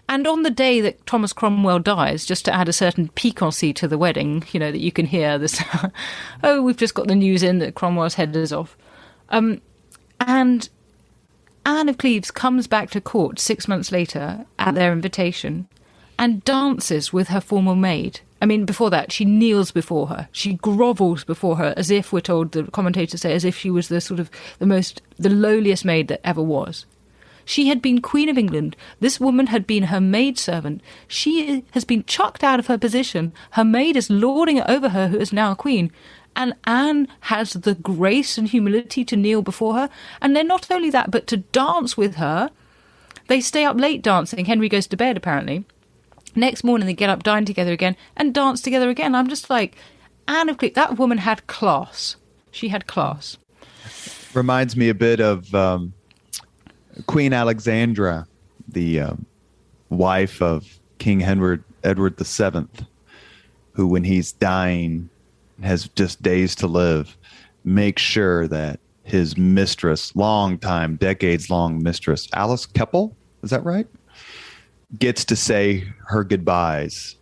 And on the day that Thomas Cromwell dies, just to add a certain piquancy to the wedding, that you can hear this, oh, we've just got the news in that Cromwell's head is off. And Anne of Cleves comes back to court 6 months later at their invitation and dances with her former maid. I mean, before that, she kneels before her. She grovels before her, as if, we're told, the commentators say, as if she was the lowliest maid that ever was. She had been Queen of England. This woman had been her maidservant. She has been chucked out of her position. Her maid is lording it over her, who is now a queen. And Anne has the grace and humility to kneel before her. And then not only that, but to dance with her. They stay up late dancing. Henry goes to bed, apparently. Next morning, they get up, dine together again, and dance together again. I'm just like, Anne of Cleves, that woman had class. She had class. Reminds me a bit of Queen Alexandra, the wife of King Edward VII, who, when he's dying, has just days to live, makes sure that his mistress, decades-long mistress, Alice Keppel, is that right? Gets to say her goodbyes.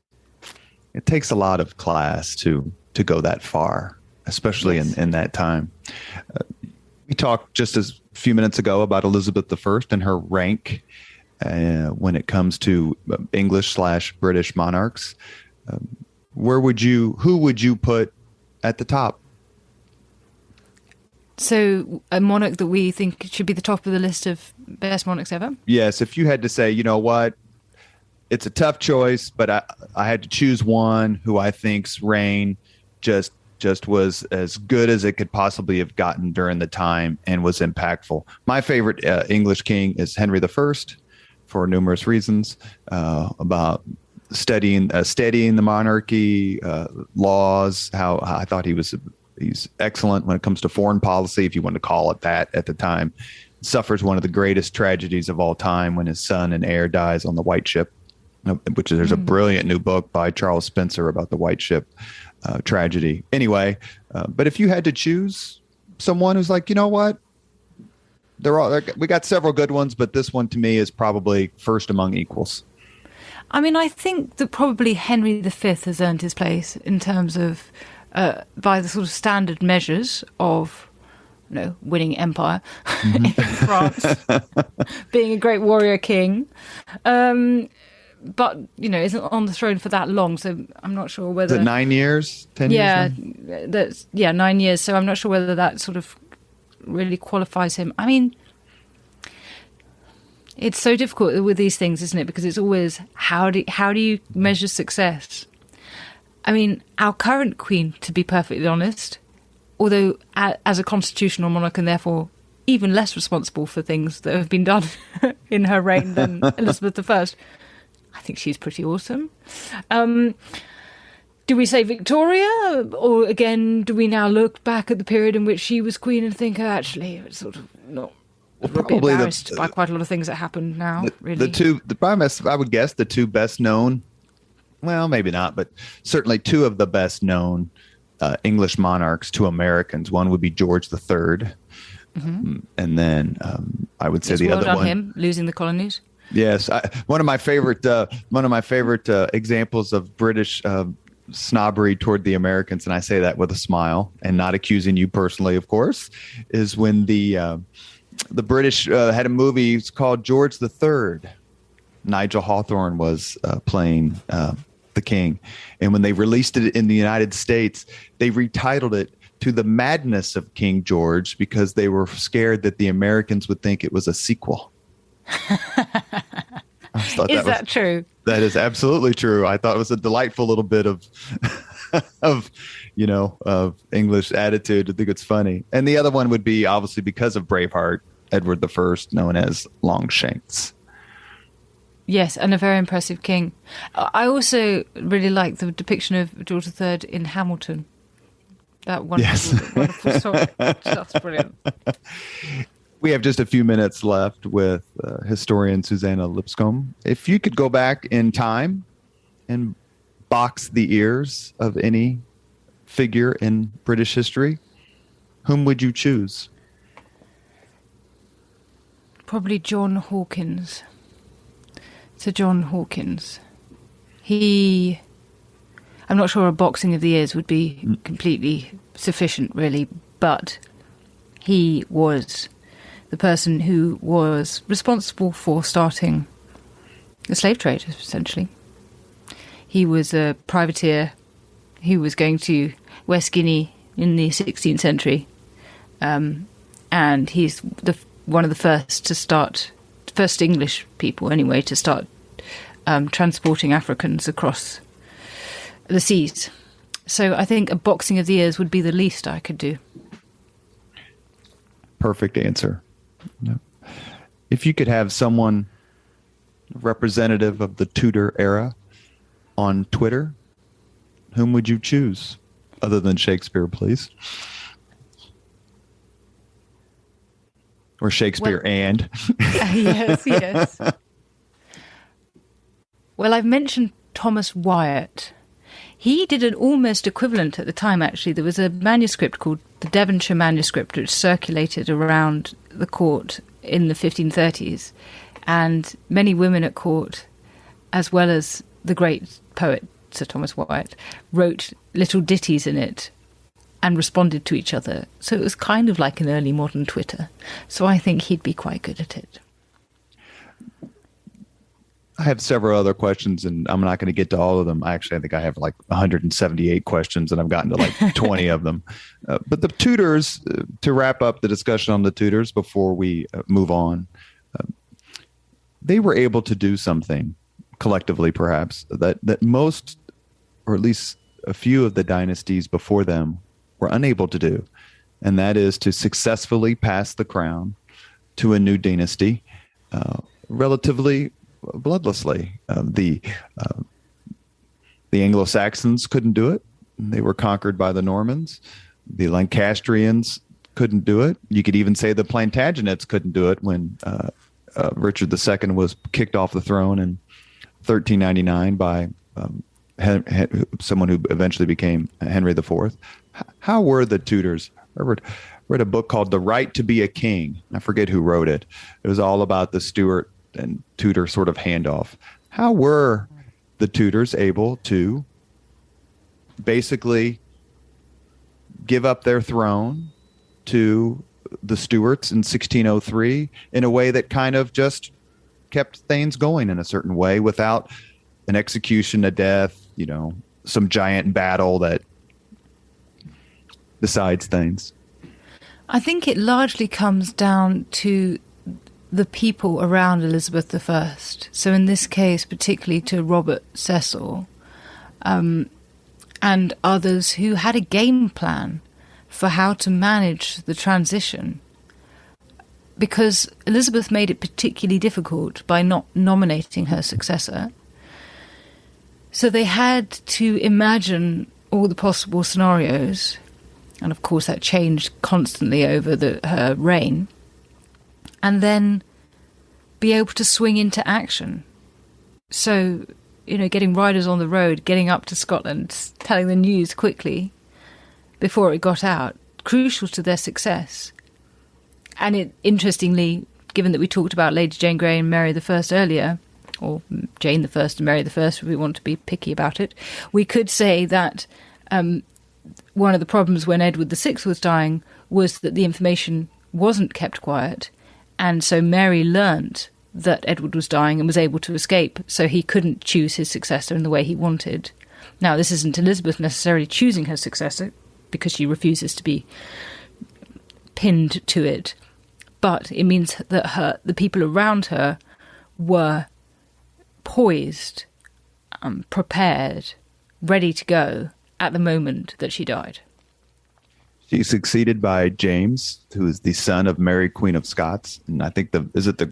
It takes a lot of class to go that far, especially in that time. We talked just a few minutes ago about Elizabeth I and her rank when it comes to English/British monarchs. Who would you put at the top? So a monarch that we think should be the top of the list of best monarchs ever? Yes, if you had to say, you know what, it's a tough choice, but I had to choose one who I think's reign just was as good as it could possibly have gotten during the time and was impactful. My favorite English king is Henry I, for numerous reasons, about studying the monarchy, laws, how I thought he's excellent when it comes to foreign policy, if you want to call it that at the time. Suffers one of the greatest tragedies of all time when his son and heir dies on the White Ship, which there's a brilliant new book by Charles Spencer about the White Ship tragedy. Anyway, but if you had to choose someone who's like, you know what, we got several good ones, but this one to me is probably first among equals. I mean, I think that probably Henry V has earned his place in terms of, by the sort of standard measures of, winning empire in France, being a great warrior king. But, isn't on the throne for that long, so I'm not sure whether... Is it 9 years? 10 years? Yeah, 9 years, so I'm not sure whether that sort of really qualifies him. I mean, it's so difficult with these things, isn't it? Because it's always, how do you measure success? I mean, our current queen, to be perfectly honest, although as a constitutional monarch and therefore even less responsible for things that have been done in her reign than Elizabeth I, I think she's pretty awesome. Do we say Victoria? Or again, do we now look back at the period in which she was queen and think, actually, it's sort of not... Well, probably embarrassed by quite a lot of things that happen now, really. I would guess the two best known, well, maybe not, but certainly two of the best known English monarchs to Americans. One would be George III. And then I would say the other one. Him losing the colonies. Yes, one of my favorite examples of British snobbery toward the Americans, and I say that with a smile and not accusing you personally, of course, is when the The British had a movie. It's called George the Third. Nigel Hawthorne was playing the king. And when they released it in the United States, they retitled it To the Madness of King George because they were scared that the Americans would think it was a sequel. Is that true? That is absolutely true. I thought it was a delightful little bit of of English attitude. I think it's funny. And the other one would be obviously because of Braveheart, Edward I, known as Longshanks. Yes, and a very impressive king. I also really like the depiction of George III in Hamilton. That wonderful story. Just brilliant. We have just a few minutes left with historian Suzannah Lipscomb. If you could go back in time and box the ears of any figure in British history, whom would you choose? Probably John Hawkins. Sir John Hawkins. I'm not sure a boxing of the ears would be completely sufficient, really, but he was the person who was responsible for starting the slave trade, essentially. He was a privateer. He was going to West Guinea in the 16th century, and he's one of the first English people, anyway, to start transporting Africans across the seas. So I think a boxing of the ears would be the least I could do. Perfect answer. No. If you could have someone representative of the Tudor era on Twitter, whom would you choose? Other than Shakespeare, please. Or Shakespeare and. Yes. Well, I've mentioned Thomas Wyatt. He did an almost equivalent at the time, actually. There was a manuscript called the Devonshire Manuscript, which circulated around the court in the 1530s. And many women at court, as well as the great poet Sir Thomas Wyatt, wrote little ditties in it and responded to each other. So it was kind of like an early modern Twitter. So I think he'd be quite good at it. I have several other questions, and I'm not going to get to all of them. I think I have like 178 questions, and I've gotten to like 20 of them. But the Tudors, to wrap up the discussion on the Tudors before we move on, they were able to do something collectively, perhaps, that most, or at least a few of the dynasties before them were unable to do. And that is to successfully pass the crown to a new dynasty relatively bloodlessly. The Anglo-Saxons couldn't do it. They were conquered by the Normans. The Lancastrians couldn't do it. You could even say the Plantagenets couldn't do it when Richard II was kicked off the throne in 1399 by someone who eventually became Henry IV. How were the Tudors? I read a book called The Right to be a King. I forget who wrote it. It was all about the Stuart and Tudor sort of handoff. How were the Tudors able to basically give up their throne to the Stuarts in 1603 in a way that kind of just kept things going in a certain way without an execution, a death, some giant battle that decides things? I think it largely comes down to the people around Elizabeth I. So in this case, particularly to Robert Cecil and others who had a game plan for how to manage the transition. Because Elizabeth made it particularly difficult by not nominating her successor. So they had to imagine all the possible scenarios. And of course that changed constantly over her reign. And then be able to swing into action. So, getting riders on the road, getting up to Scotland, telling the news quickly before it got out, crucial to their success. And interestingly, given that we talked about Lady Jane Grey and Mary I earlier, or Jane I and Mary I, if we want to be picky about it, we could say that one of the problems when Edward VI was dying was that the information wasn't kept quiet, And so Mary learnt that Edward was dying and was able to escape, so he couldn't choose his successor in the way he wanted. Now, this isn't Elizabeth necessarily choosing her successor, because she refuses to be pinned to it, but it means that the people around her were poised, prepared, ready to go at the moment that she died. She's succeeded by James, who is the son of Mary, Queen of Scots, and I think the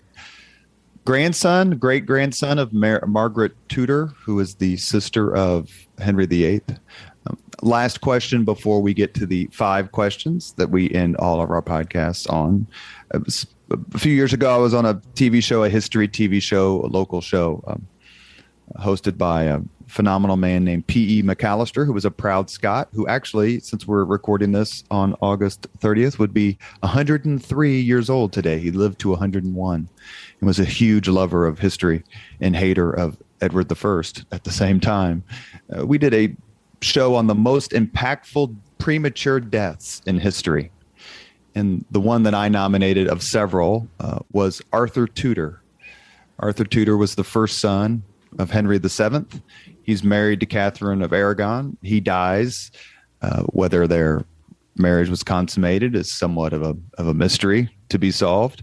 great grandson of Margaret Tudor, who is the sister of Henry VIII. Last question before we get to the 5 questions that we end all of our podcasts on. A few years ago, I was on a TV show, a history TV show, a local show, hosted by a phenomenal man named P.E. McAllister, who was a proud Scot, who actually, since we're recording this on August 30th, would be 103 years old today. He lived to 101 and was a huge lover of history and hater of Edward I at the same time. We did a show on the most impactful premature deaths in history. And the one that I nominated of several was Arthur Tudor. Arthur Tudor was the first son of Henry VII. He's married to Catherine of Aragon. He dies. Whether their marriage was consummated is somewhat of a mystery to be solved.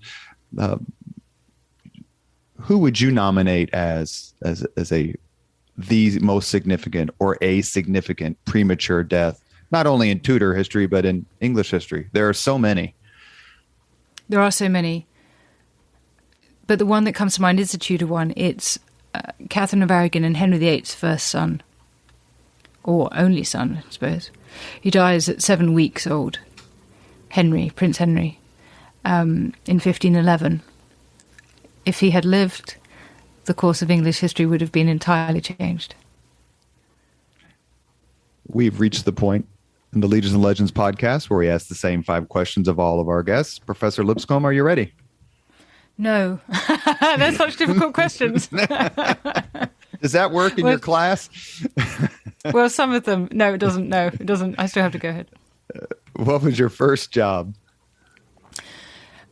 Who would you nominate as the most significant or a significant premature death, not only in Tudor history, but in English history? There are so many. There are so many. But the one that comes to mind is the Tudor one. It's Catherine of Aragon and Henry VIII's first son, or only son, I suppose. He dies at 7 weeks old, Prince Henry, in 1511. If he had lived, the course of English history would have been entirely changed. We've reached the point in the Leaders and Legends podcast where we ask the same 5 questions of all of our guests. Professor Lipscomb, are you ready? No. They're such difficult questions. Does that work in your class? Well, some of them. No, it doesn't. No, it doesn't. I still have to go ahead. What was your first job?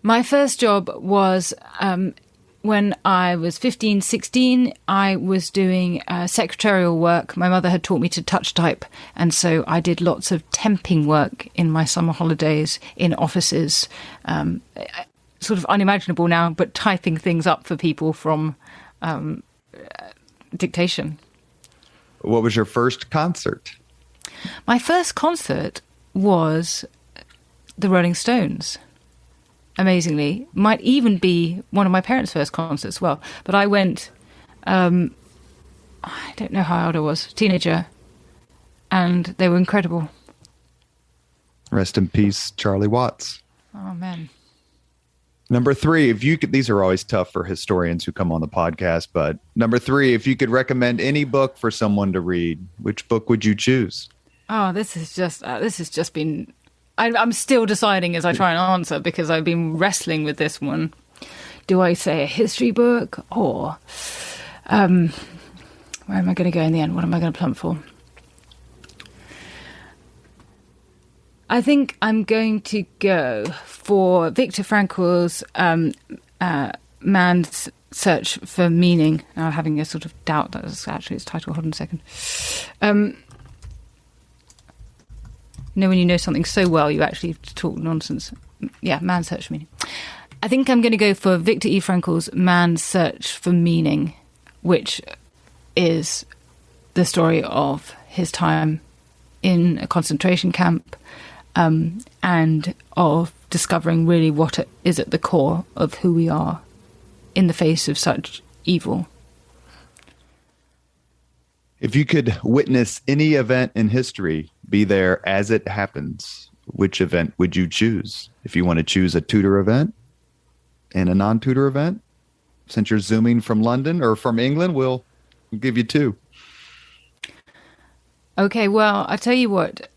My first job was when I was 15, 16. I was doing secretarial work. My mother had taught me to touch type, and so I did lots of temping work in my summer holidays in offices. Sort of unimaginable now, but typing things up for people from dictation. What was your first concert? My first concert was the Rolling Stones. Amazingly, might even be one of my parents' first concerts as well. But I went, I don't know how old I was, teenager, and they were incredible. Rest in peace, Charlie Watts. Oh, man. Number 3, if you could, these are always tough for historians who come on the podcast, but number 3, if you could recommend any book for someone to read, which book would you choose? Oh, this has just been, I'm still deciding as I try and answer, because I've been wrestling with this one. Do I say a history book, or where am I going to go in the end? What am I going to plump for? I think I'm going to go for Viktor Frankl's Man's Search for Meaning. I'm having a sort of doubt that was actually its title. Hold on a second. When you know something so well, you actually talk nonsense. Yeah, Man's Search for Meaning. I think I'm going to go for Viktor E. Frankl's Man's Search for Meaning, which is the story of his time in a concentration camp, and of discovering really what is at the core of who we are in the face of such evil. If you could witness any event in history, be there as it happens, which event would you choose? If you want to choose a Tudor event and a non-Tudor event, since you're zooming from London or from England, we'll give you 2. Okay, well, I'll tell you what,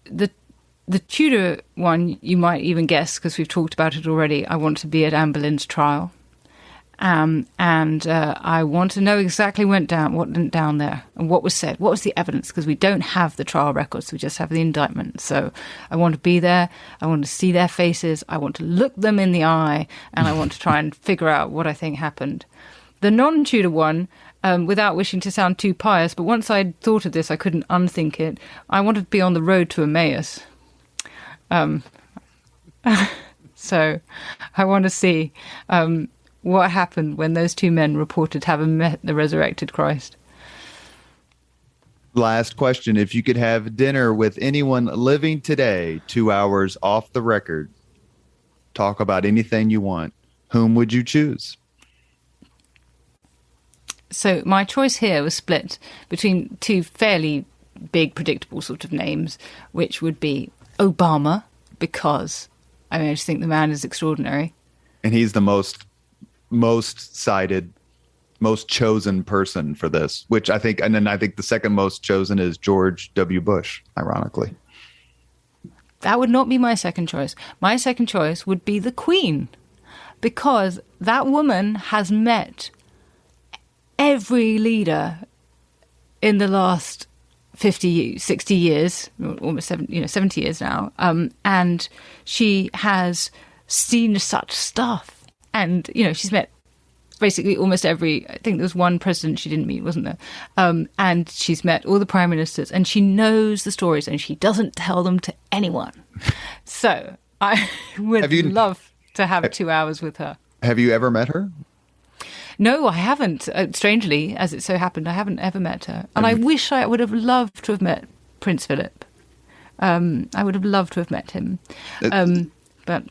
the Tudor one, you might even guess, because we've talked about it already. I want to be at Anne Boleyn's trial. And I want to know exactly what went down there and what was said. What was the evidence? Because we don't have the trial records. We just have the indictment. So I want to be there. I want to see their faces. I want to look them in the eye. And I want to try and figure out what I think happened. The non-Tudor one, without wishing to sound too pious, but once I'd thought of this, I couldn't unthink it. I wanted to be on the road to Emmaus. So I want to see what happened when those two men reported having met the resurrected Christ. Last question. If you could have dinner with anyone living today, 2 hours off the record, talk about anything you want, whom would you choose? So my choice here was split between two fairly big, predictable sort of names, which would be Obama, because I just think the man is extraordinary. And he's the most cited, most chosen person for this, which I think, and then I think the second most chosen is George W. Bush, ironically. That would not be my second choice. My second choice would be the Queen, because that woman has met every leader in the last 50, 60 years, almost 70 years now, and she has seen such stuff. And, she's met basically almost every, I think there was one president she didn't meet, wasn't there? And she's met all the prime ministers, and she knows the stories, and she doesn't tell them to anyone. So I would love to have 2 hours with her. Have you ever met her? No, I haven't. Strangely, as it so happened, I haven't ever met her. And I wish I would have loved to have met Prince Philip. I would have loved to have met him. But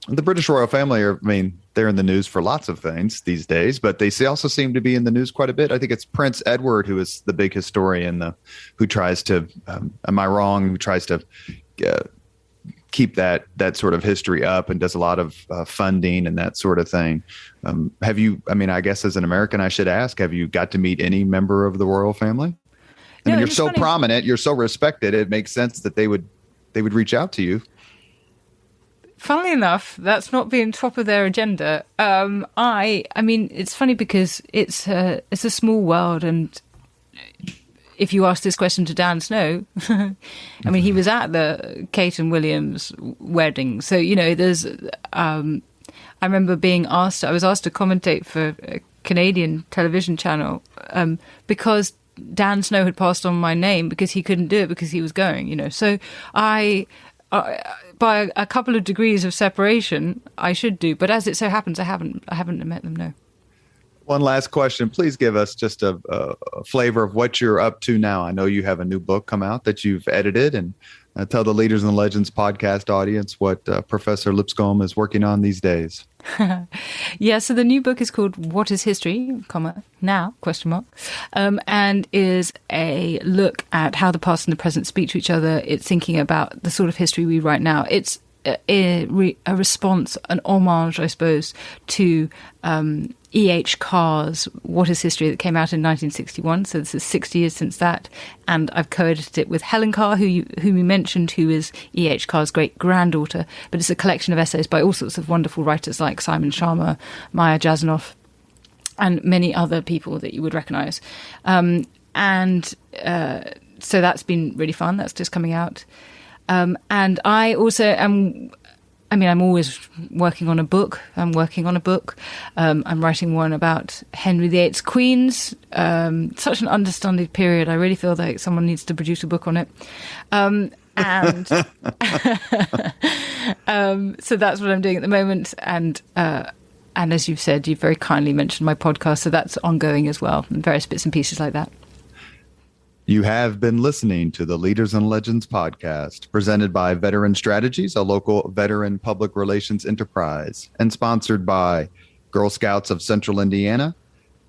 the British royal family they're in the news for lots of things these days, but they also seem to be in the news quite a bit. I think it's Prince Edward who is the big historian, who tries to, am I wrong, who tries to keep that sort of history up and does a lot of funding and that sort of thing. Have you, I guess as an American, I should ask, have you got to meet any member of the royal family? You're so prominent, you're so respected, it makes sense that they would reach out to you. Funnily enough, that's not being top of their agenda. It's funny because it's a small world, and if you ask this question to Dan Snow, he was at the Kate and William's wedding. So, there's, I remember I was asked to commentate for a Canadian television channel because Dan Snow had passed on my name because he couldn't do it because he was going, So by a couple of degrees of separation, I should do. But as it so happens, I haven't met them, no. One last question. Please give us just a flavor of what you're up to now. I know you have a new book come out that you've edited, and tell the Leaders and Legends podcast audience what Professor Lipscomb is working on these days. Yeah, so the new book is called What is History, Now, ? And is a look at how the past and the present speak to each other. It's thinking about the sort of history we write now. It's a response, an homage, I suppose, to E.H. Carr's What is History that came out in 1961. So this is 60 years since that. And I've co-edited it with Helen Carr, whom you mentioned, who is E.H. Carr's great-granddaughter. But it's a collection of essays by all sorts of wonderful writers like Simon Sharma, Maya Jasanoff, and many other people that you would recognise. So that's been really fun. That's just coming out. And I also am, I'm always working on a book. I'm writing one about Henry VIII's queens. Such an understudied period. I really feel like someone needs to produce a book on it. So that's what I'm doing at the moment. And as you've said, you've very kindly mentioned my podcast. So that's ongoing as well, and various bits and pieces like that. You have been listening to the Leaders and Legends podcast, presented by Veteran Strategies, a local veteran public relations enterprise, and sponsored by Girl Scouts of Central Indiana,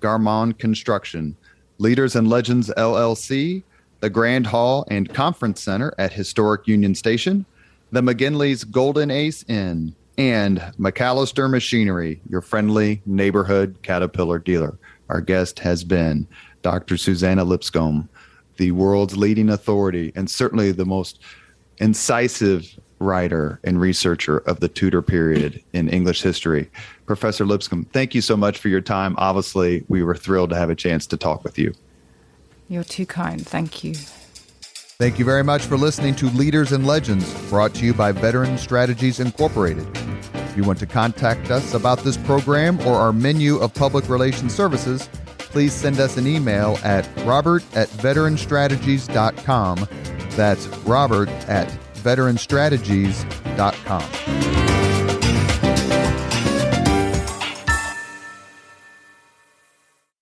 Garmon Construction, Leaders and Legends LLC, the Grand Hall and Conference Center at Historic Union Station, the McGinley's Golden Ace Inn, and McAllister Machinery, your friendly neighborhood Caterpillar dealer. Our guest has been Dr. Suzannah Lipscomb, the world's leading authority and certainly the most incisive writer and researcher of the Tudor period in English history. Professor Lipscomb, thank you so much for your time. Obviously, we were thrilled to have a chance to talk with you. You're too kind. Thank you. Thank you very much for listening to Leaders and Legends, brought to you by Veteran Strategies Incorporated. If you want to contact us about this program or our menu of public relations services, please send us an email at robert@veteranstrategies.com. That's robert@veteranstrategies.com.